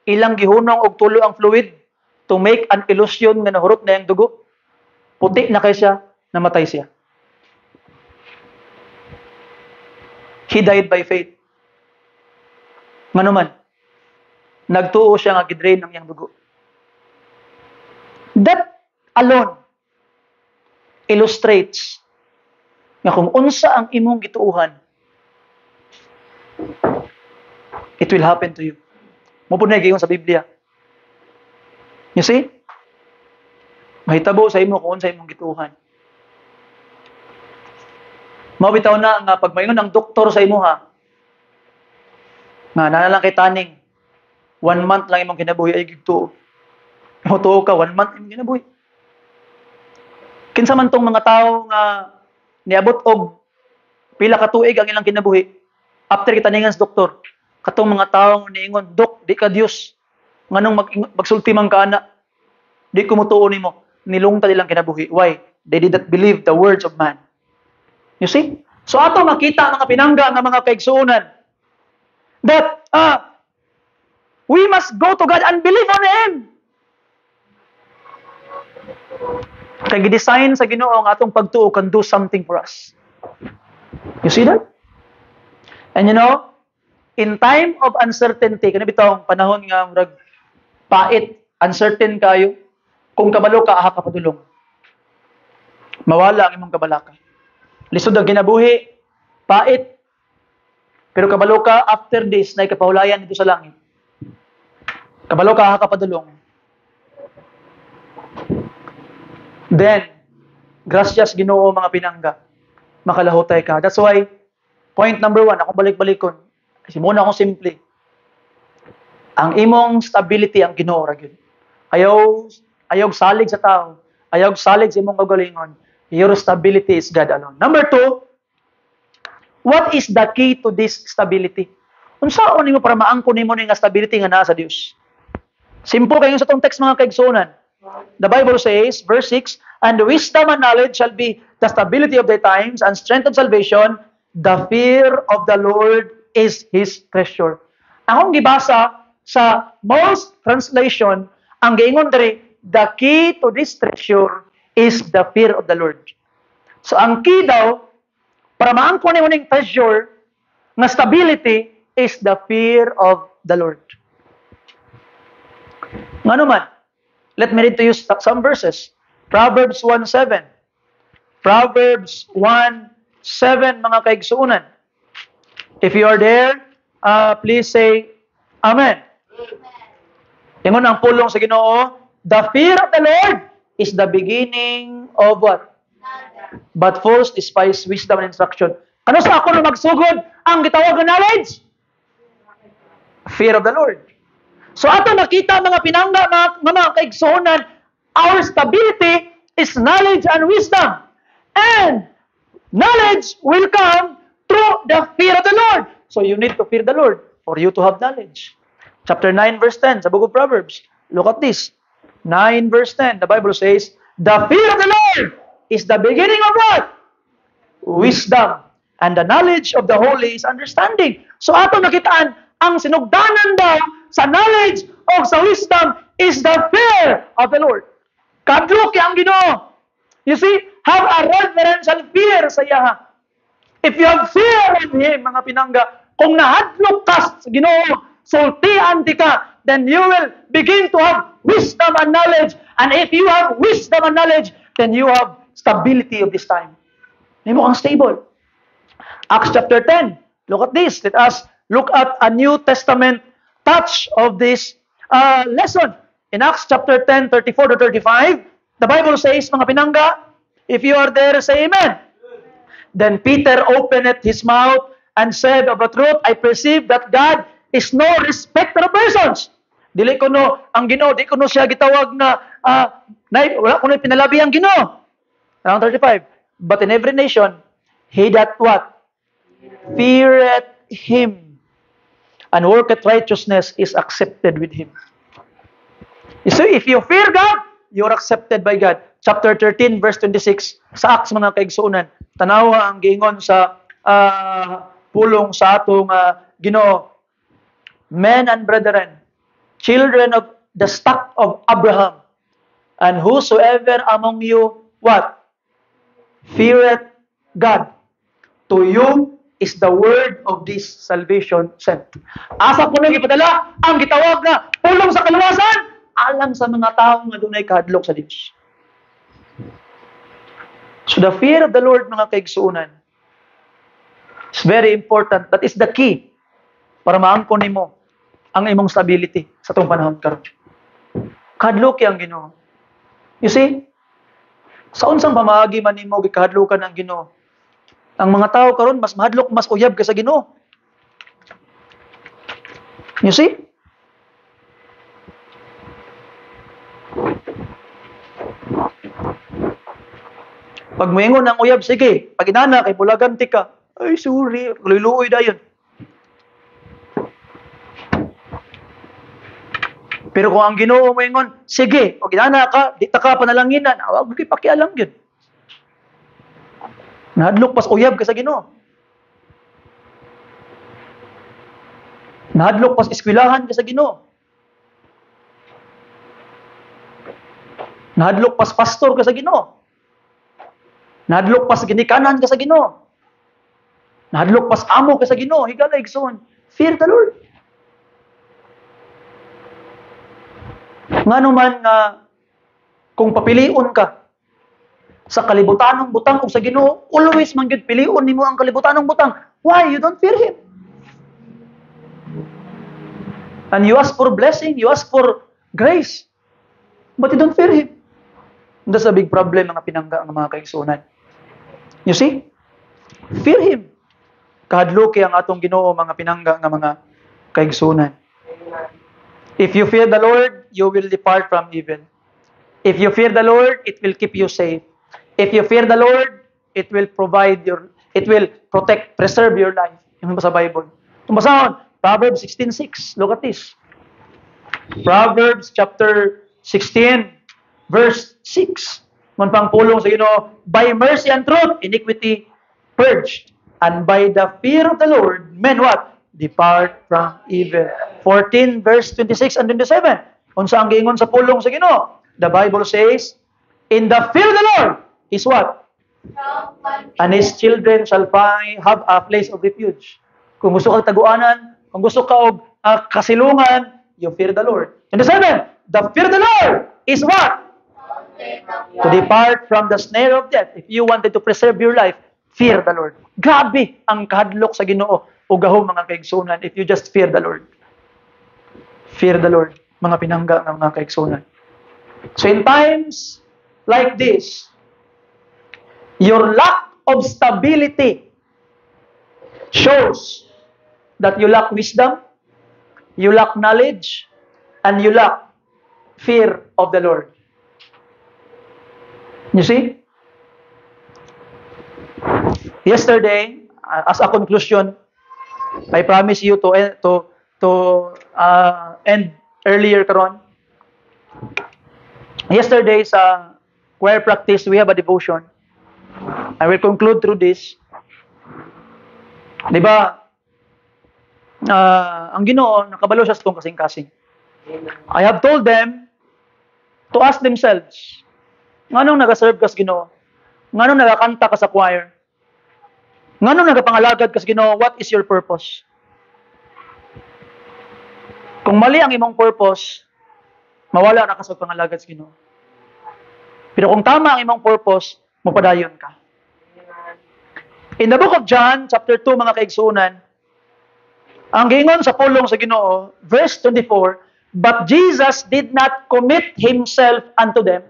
ilang gihunong og tulo ang fluid to make an illusion nga nahurot na yung dugo. Puti na kay siya, namatay siya. He died by faith. Ngano man, nagtuo siya nga gidrain ang iyang dugo. That alone illustrates nga kung unsa ang imong gituuhan, it will happen to you. Mo po na gayon sa Biblia. You see? Mahitabo sa imo kung unsa imong gituuhan. Mabitaw na nga pag mayon ang doktor sa imo ha, nga nanalang kay taning 1 month lang imong kinabuhi ay gigtuo. Mutuo ka 1 month imong kinabuhi. Kinsa man tong mga tawo nga niabot og pila ka tuig ang ilang kinabuhi after kitaningan sa doktor, katong mga tawo niingon, "Dok, di ka Dios. Nganong magsulti man ka ana? Di ko mutuo nimo." Nilungtad ilang kinabuhi. Why? They did not believe the words of man. You see? So ato makita mga pinangga nga mga kaigsuonan that we must go to God and believe on Him. Kay gidesign sa Ginoo ang atong pagtuo can do something for us. You see that? And you know, in time of uncertainty, kani bitaw panahon nga murag pait, uncertain kayo, kung kabalo ka aha ka padulong. Mawala ang imong kabalaka. Lisod ang kinabuhi, pait. Pero kabalo ka after this na ikapahulayan dito sa langit. Kabalo ka aha ka padulong. Then, gracias Ginoo mga pinangga, makalahutay ka. That's why, point number 1, akong balik-balikon. Kasi muna akong simple. Ang imong stability ang Ginoo ra gyud. Ayaw salig sa tao. Ayaw salig sa imong kagalingon. Your stability is God alone. Number 2, What is the key to this stability? Unsaon nimo para maangkon nimo ni nga stability nga naa sa Dios? Simple kayo sa tong text mga kaigsunan. The Bible says, verse 6, and wisdom and knowledge shall be the stability of the times, and strength of salvation. The fear of the Lord is His treasure. Akong gibasa sa most translation, ang giingon diri, the key to this treasure is the fear of the Lord. So ang key daw, para maangkon nimo ning treasure, nga stability, is the fear of the Lord. Nga naman, let me read to you some verses. Proverbs 1:7. Proverbs 1:7, mga kaigsuunan. If you are there, please say, Amen. Ingon ang pulong sa Ginoo, the fear of the Lord is the beginning of what? But fools despise wisdom and instruction. Ano sa ako na magsugod ang gitawag na knowledge? Fear of the Lord. So ato nakita mga pinangga, mga kaigsuonan, our stability is knowledge and wisdom. And knowledge will come through the fear of the Lord. So you need to fear the Lord for you to have knowledge. Chapter 9 verse 10 sa book of Proverbs. Look at this. 9 verse 10, the Bible says, the fear of the Lord is the beginning of what? Wisdom. And the knowledge of the holy is understanding. So ato nakitaan, ang sinugdanan daw sa knowledge o sa wisdom is the fear of the Lord. Kadlok ang Ginoo. You see, have a reverential fear sa iya. If you have fear of Him, mga pinangga, kung nahadlok ka sa Ginoo, sultian di ka, then you will begin to have wisdom and knowledge. And if you have wisdom and knowledge, then you have stability of this time. May mo kang stable. Acts chapter 10. Look at this. Let us look at a New Testament touch of this lesson. In Acts chapter 10, 34 to 35, the Bible says, mga pinangga, if you are there, say amen. Then Peter opened his mouth and said, of a truth, I perceive that God is no respecter of persons. Dili ko no, ang Ginoo, di ko no siya gitawag na, wala ko no pinalabi ang Ginoo. Around 35. But in every nation, he that what? Feareth Him and worketh righteousness is accepted with Him. You see, if you fear God, you are accepted by God. Chapter 13, verse 26, sa Acts mga kaigsuunan, tanawa ang giingon sa pulong sa atong Ginoo. Men and brethren, children of the stock of Abraham, and whosoever among you, what? Feareth God. To you is the word of this salvation sent. Asa po nang ipadala ang gitawag na pulong sa kaluwasan alang sa mga tao nga dunay kahadlok sa Dios. So the fear of the Lord, mga kaigsuunan, is very important. That is the key para maangkon nimo ang imong stability sa tong panahon karon. Kahadlok ang Ginoo. You see? Sa unsang pamaagi man nimo gikahadlokan ang Ginoo. Ang mga tao karon mas mahadlok, mas uyab ka sa Ginoo. You see? Pag moingon ang uyab, sige, pag inana kay bulaganti ka. Ay, sorry, luloy dayon. Pero kung ang Ginoo moingon, sige, pag inana ka, di ta ka panalanginan, wag mo kay pakialam gyud. Nahadlok pas uyab ka sa Ginoo. Nahadlok pas eskwelahan ka sa Ginoo. Nahadlok pas pastor ka sa Ginoo. Nahadlok pas ginikanan ka sa Ginoo. Nahadlok pas amo ka sa Ginoo. Higala igsoon, fear the Lord. Ngano man kung papiliun ka sa kalibutanong butang o sa Ginoo, always man gyud piliun nimo ang kalibutanong butang. Why? You don't fear Him. And you ask for blessing, you ask for grace, but you don't fear Him. That's a big problem mga pinangga ng mga kaigsuonan. You see? Fear Him. Kahadloki ang atong Ginoo mga pinangga ng mga kaigsuonan. If you fear the Lord, you will depart from evil. If you fear the Lord, it will keep you safe. If you fear the Lord, it will provide It will protect, preserve your life. Yung sa Bible. Tumbasahon, Proverbs 16:6. Look at this. Proverbs chapter 16, verse 6. Man pang pulong sa Ginoo, by mercy and truth, iniquity purged. And by the fear of the Lord, men what? Depart from evil. 14, verse 26 and 27. Unsa ang giingon sa pulong sa Ginoo? The Bible says, in the fear of the Lord is what? And His children shall have a place of refuge. Kung gusto ka taguanan, kung gusto ka og kasilungan, you fear the Lord. 27, the fear of the Lord is what? To depart from the snare of death. If you wanted to preserve your life, fear the Lord. Grabe ang kahadlok sa Ginoo o gahom mga kaigsunan if you just fear the Lord. Fear the Lord, mga pinangga ng mga kaigsunan. So in times like this, your lack of stability shows that you lack wisdom, you lack knowledge, and you lack fear of the Lord. You see? Yesterday, as a conclusion, I promise you to end earlier karon. Yesterday sa choir practice, we have a devotion. I will conclude through this. Di ba? Ang Ginoo nakabalo siya sa itong kasing-kasing. I have told them to ask themselves, nganong nagaserve ka sa Ginoo? Nganong nagakanta ka sa choir? Nganong nagapangalagad ka sa Ginoo? What is your purpose? Kung mali ang imong purpose, mawala na ka sa pangalagad sa Ginoo. Pero kung tama ang imong purpose, mapadayon ka. In the book of John, chapter 2, mga kaigsunan, ang giingon sa pulong sa Ginoo, verse 24, but Jesus did not commit Himself unto them,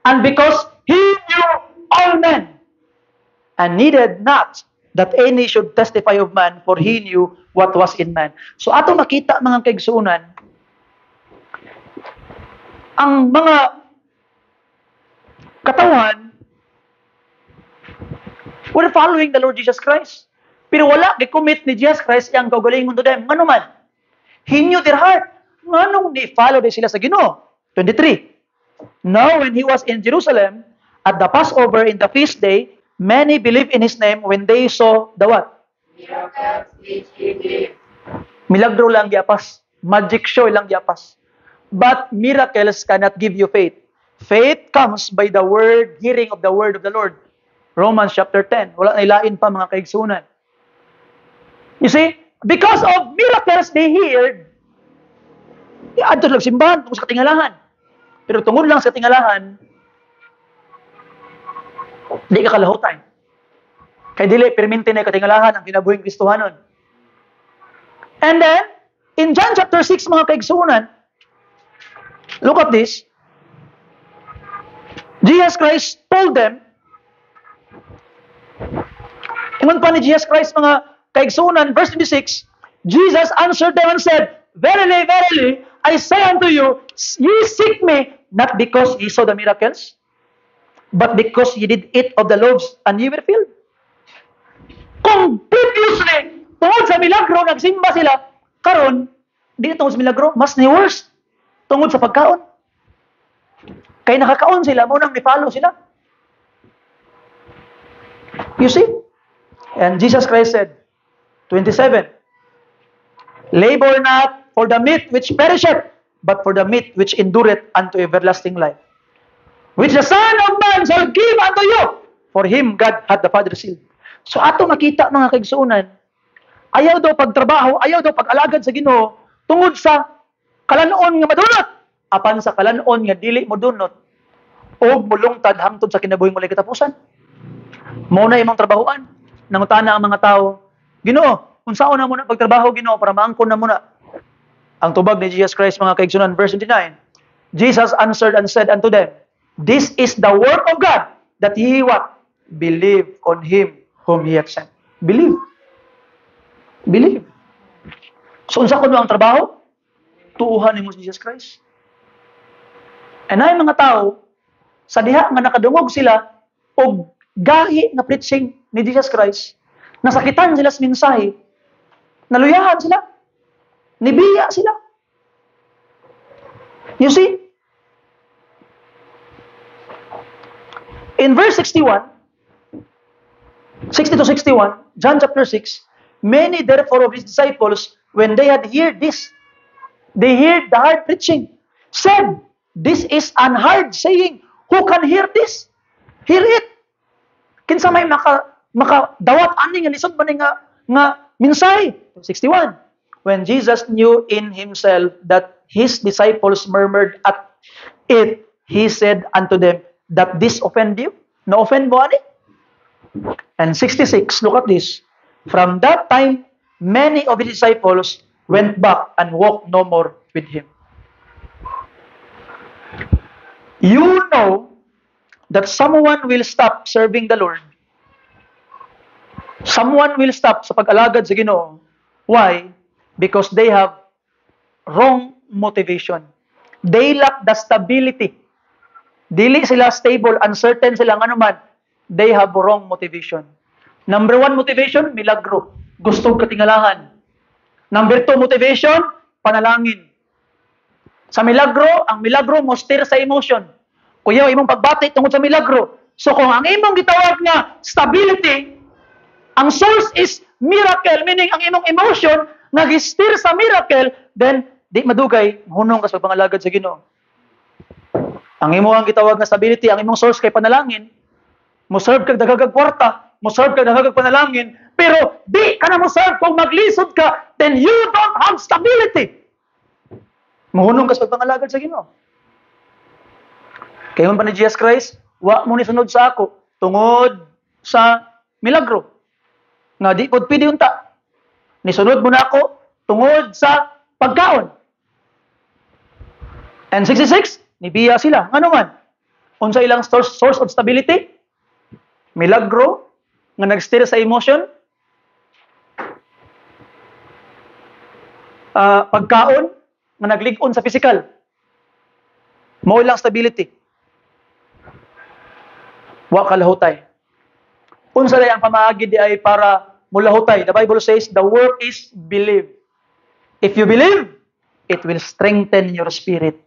and because He knew all men, and needed not that any should testify of man, for He knew what was in man. So ato makita mga kaigsunan, ang mga katawan were following the Lord Jesus Christ. Pero wala gi-commit ni Jesus Christ ang kaugalingon to them. Ngano man? He knew their heart. Nganong ni-follow din sila sa Ginoo? 23. Now when He was in Jerusalem, at the Passover in the feast day, many believed in His name when they saw the what? Milagro lang giapas. Magic show lang giapas. But miracles cannot give you faith. Faith comes by the word, hearing of the word of the Lord. Romans chapter 10. Wala na ilain pa mga kaigsunan. You see, because of miracles they heard, adto lang simbahan tungod sa katingalahan. Pero tungod lang sa katingalahan, di ka kalahutan. Kay dili perminti na katingalahan ang kinabuhing Kristohanon. And then, in John chapter 6, mga kaigsunan, look at this. Jesus Christ told them, ingon pa ni Jesus Christ, mga kaigsunan, verse 26, Jesus answered them and said, verily, verily, I say unto you, ye seek me, not because ye saw the miracles, but because ye did eat of the loaves, and ye were filled. Kung previously, tungod sa milagro, nagsimba sila, karon, di tungod sa milagro, mas ni worse, tungod sa pagkaon. Kaya nakakaon sila, munang ni-follow sila. You see? And Jesus Christ said, 27, labor not for the meat which perisheth, but for the meat which endureth unto everlasting life, which the Son of Man shall give unto you. For Him God hath the Father sealed. So ato makita mga kaigsunan, ayaw daw pagtrabaho, ayaw daw pag-alagad sa Ginoo tungod sa kalanon nga madunot, apan sa kalanon nga dili mo dunot, o mulungtad hangtod sa kinabuhing walay katapusan. Mao na imong trabahoan. Nangutana ang mga tao, Ginoo, unsaon na muna pagtrabaho, Ginoo, para maangkon na muna. Ang tubag ni Jesus Christ, mga kaigsunan, verse 29, Jesus answered and said unto them, this is the work of God, that ye what? Believe on Him whom He hath sent. Believe. Believe. So, unsa kuno ang trabaho? Tuuhan nimo si Jesus Christ. And ay mga tao, sa diha nga nakadungog sila, og gahi nga preaching ni Jesus Christ, Nasakitan sila sa mensahe. Naluyahan sila. Nibiya sila. You see? In verse 61, 60 to 61, John chapter 6, many therefore of his disciples, when they had heard this, they heard the hard preaching, said, this is an hard saying. Who can hear this? Hear it. Kinsa may dawat ani nga lisod man nga mensahe. 61. When Jesus knew in himself that his disciples murmured at it, he said unto them, that this offend you? No offend mo ani? And 66, look at this. From that time, many of his disciples went back and walked no more with him. You know that someone will stop serving the Lord. Someone will stop sa pag-alagad sa Ginoo. Why? Because they have wrong motivation. They lack the stability. Dili sila stable, uncertain sila ano man. They have wrong motivation. Number 1 motivation, milagro. Gustong katingalahan. Number 2 motivation, panalangin. Sa milagro, ang milagro mo steer sa emotion. Kuya, imong pagbati tungod sa milagro. So kung ang imong gitawag nga stability, ang source is miracle, meaning ang imong emotion nag-steer sa miracle, then di madugay, hunong ka sa pangalagad sa Ginoo. Ang imong gitawag nga stability, ang imong source kay panalangin, mo serve kag daghang kwarta, mo serve kag daghang panalangin, pero di ka na mo serve kung maglisod ka, then you don't have stability. Mohunong ka sa pangalagad sa Ginoo. Kayon pa ni Jesus Christ, wa mo ni sunod sa ako tungod sa milagro. Nga di pod pwede unta. Nisunod mo na ako tungod sa pagkaon. And 66, nibiya sila. Ano man? Unsa ilang source of stability? Milagro nga nag-steer sa emotion. Pagkaon nga naglig-on sa physical. Mao ilang stability. Wa kalahutay. Unsa day ang pamaagi di ay para mulahutay. The Bible says the work is believe. If you believe, it will strengthen your spirit.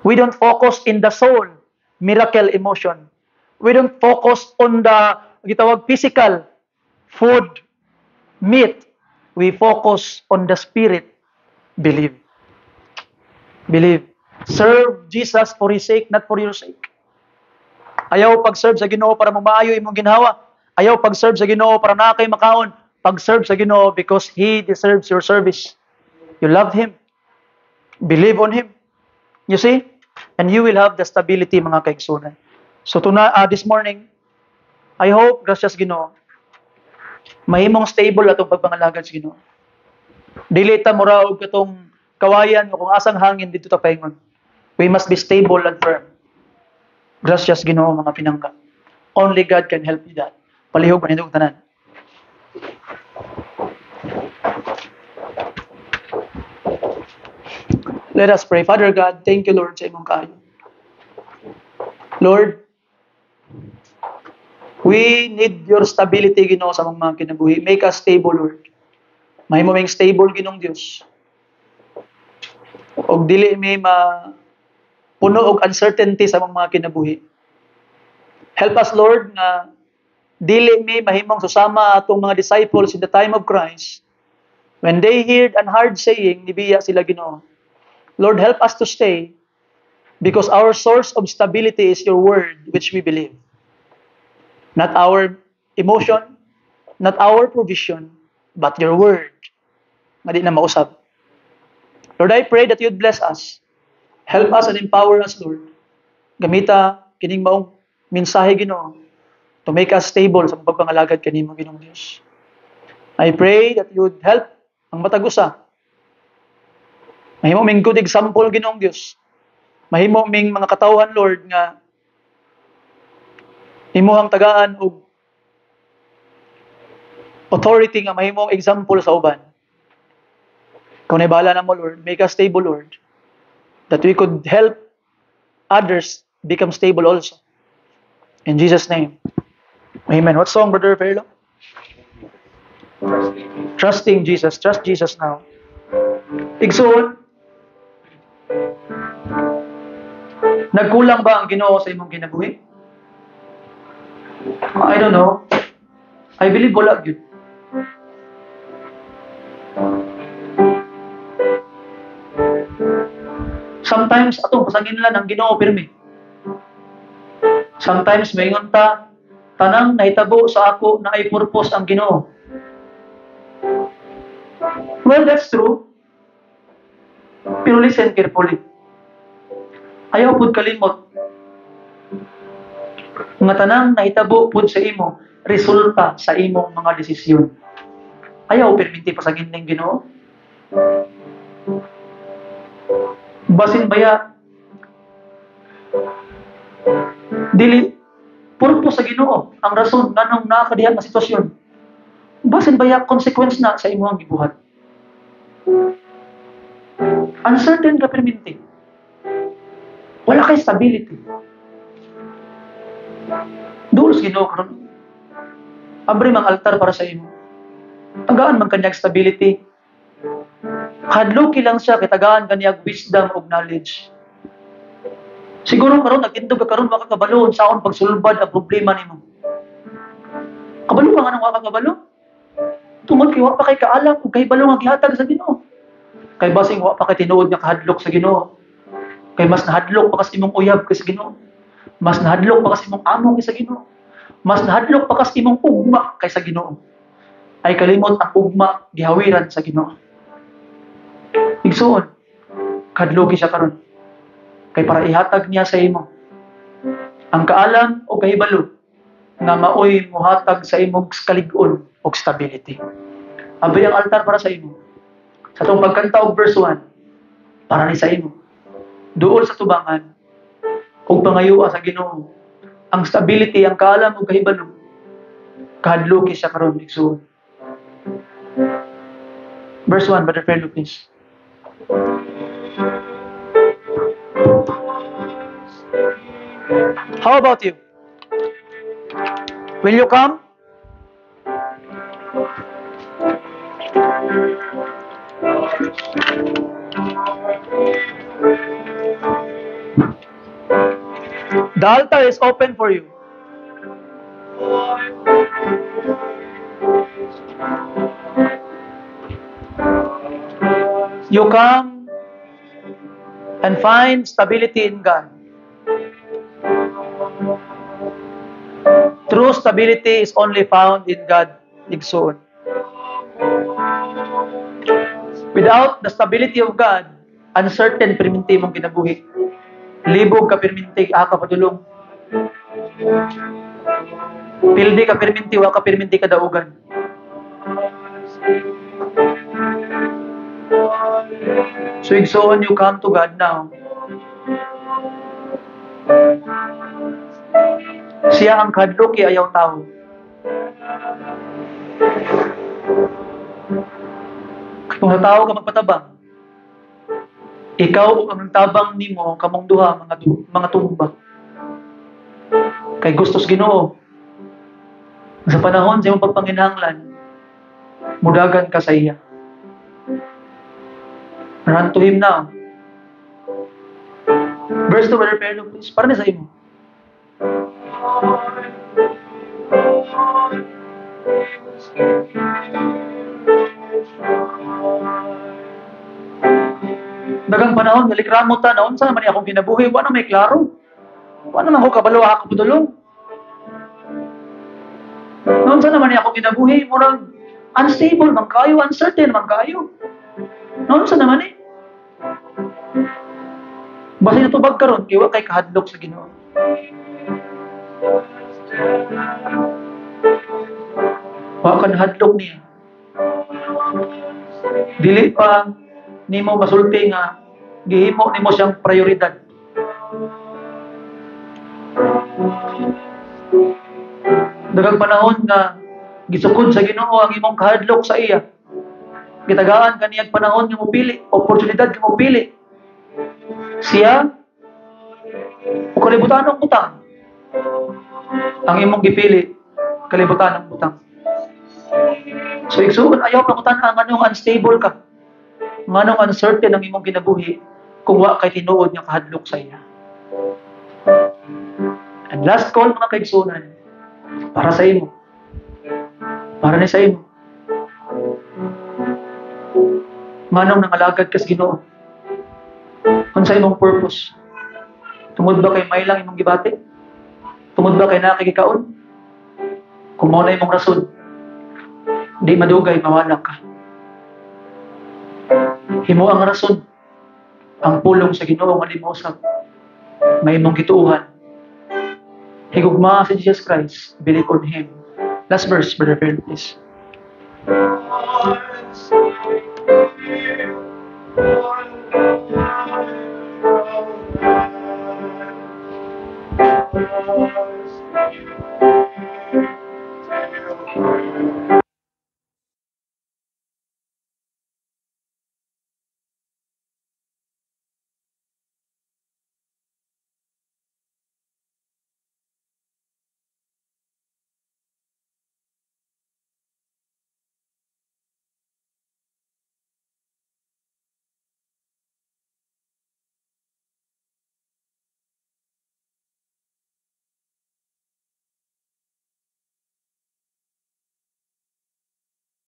We don't focus in the soul, miracle emotion. We don't focus on the gitawag physical, food, meat. We focus on the spirit, believe. Believe. Serve Jesus for His sake, not for your sake. Ayaw pag-serve sa Ginoo para mamaayo imong ginhawa. Ayaw pag-serve sa Ginoo para nakay makaon. Pag-serve sa Ginoo because He deserves your service. You love Him. Believe on Him. You see? And you will have the stability, mga kaigsunan. So this morning, I hope, gracias Ginoo, mahimong stable atong pagpangalagad sa Ginoo. Dili ta mura og katong kawayan o kung asang hangin dito ta paingon. We must be stable and firm. Gracias Ginoo, mga pinangga. Only God can help you that. Palihog man itong tanan. Let us pray. Father God, thank you Lord sa imong kaayo. Lord, we need your stability Ginoo sa mga kinabuhi. Make us stable Lord. Mahimo ming stable Ginoong Dios. Og dili may puno og uncertainty sa mga kinabuhi. Help us Lord nga dili may mahimong susama atong mga disciples in the time of Christ. When they heard an hard saying, nibiya sila Ginoo. Lord, help us to stay because our source of stability is your word which we believe. Not our emotion, not our provision, but your word. Nga di na mausab. Lord, I pray that you'd bless us. Help us and empower us, Lord. Gamita kining maong mensahe Ginoo to make us stable sa pagpangalagad kanimo Ginoong Dios. I pray that you'd help ang matag usa. Mahimo ming good example Ginoong Dios. Mahimo ming mga katawhan Lord nga imuhang tagaan og authority nga mahimong example sa uban. Kung naibala na mo Lord, make us stable Lord. That we could help others become stable also. In Jesus' name. Amen. What song, Brother Perlo? Trusting Jesus. Trust Jesus now. Igsoon, nagkulang ba ang Ginoo sa imong kinabuhi? I don't know. I believe wala gyud. Sometimes atong pasangin lang ang Ginoo pirmi. Sometimes maingon ta, tanang nahitabo sa ako na ay purpose ang Ginoo. Well, that's true. Pero listen carefully. Ayaw pud kalimot. Nga tanang nahitabo pud sa imo, resulta sa imong mga desisyon. Ayaw perminti pasagin ning Ginoo. Basin baya dili purpose sa Ginoo ang rason nganong nakakadiha nga sitwasyon. Basin baya consequence na sa imong gibuhat. Uncertain ka perminti. Wala kay stability. Dulos Ginoo karon. Abre mang altar para sa imo. Tagaan man kanyang stability. Hadloki lang siya kay tagaan kanyang wisdom ug knowledge. Siguro karon nagtindog ka karon makakabalo saon pagsulbad ang problema nimo. Kabalo ka nga nang makakabalo? Tungod kay wa pa kay kaalam ug kay balo nga gihatag sa Ginoo. Kay basing wa pa kay tinuod nga kahadlok sa Ginoo. Kay mas nahadlok pa kas imong uyab kay sa Ginoo. Mas nahadlok pa kas imong amo kay sa Ginoo. Mas nahadlok pa kas imong ugma kay sa Ginoo. Ay kalimot ang ugma gihawiran sa Ginoo. Igsoon, kadlogi siya karon. Kay para ihatag niya sa imo ang kaalam o kahibalo nga maoy mohatag sa imong kalig-on o stability. Abay ang altar para sa imo. Sa itong pagkanta og verse 1, para ni sa imo. Duol sa tubangan, o pangayua sa Ginoo, ang stability, ang kaalam o kahibalo, kahadloki siya karon igsoon. Verse 1, Brother Pedro, please. How about you? Will you come? The altar is open for you. You come and find stability in God. True stability is only found in God, igsoon. Without the stability of God, uncertain perminti mong kinabuhi. Libog ka perminti, ka padulong. Pildi ka perminti, wa ka perminti kadaugan. So igsoon, you come to God now. Siya ang kadloki ayaw tao. Kung sa tao ka magpatabang, ikaw ang tabang nimo kamong duha mga tumba. Kay gustos Ginoo. Sa panahon sa imong pagpanginahanglan, mudagan ka sa iya. Run to Him now. Verse 2, Brother Pedro, please. Para na sa imo. Dagang panahon, nalikramo ta, naon sa naman akong kinabuhi, wala may klaro. Wala lang ako kabalo, ako pudulong. Naon sa naman akong kinabuhi, murang unstable, man kayo, uncertain, man kayo. Naon sa naman eh. Basta natubag karon, kiwa kay kahadlok sa Ginoo. Wa kan hadlok niya. Dili pa nimo masulti nga gihimo nimo siyang prioridad. Dagang panahon nga gisukod sa Ginoo ang imong kahadlok sa iya. Gitagaan kaniyang panahon nga mopili, oportunidad nga mopili. Siya o kalibutan ng utang ang imong gipili kalibutan ng butang. So igsuon ayaw pangutan ang anong unstable ka. Nganong uncertain ang imong kinabuhi kung wa kay tinuod nga kahadlok sa iya. And last call mga kaigsunan, para sa imo. Para ni sa imo. Manong nangalagad ka sa Ginoo. Kung sa imong purpose. Tungod ba kay may lang imong gibati? Tungod ba kay nakikikaon? Kung mao na imong rason, di madugay mawala ka. Himo ang rason, ang pulong sa Ginoo nga limosag, may imong gituuhan. Higugma sa Jesus Christ, believe on Him. Last verse, Brother Phil, please.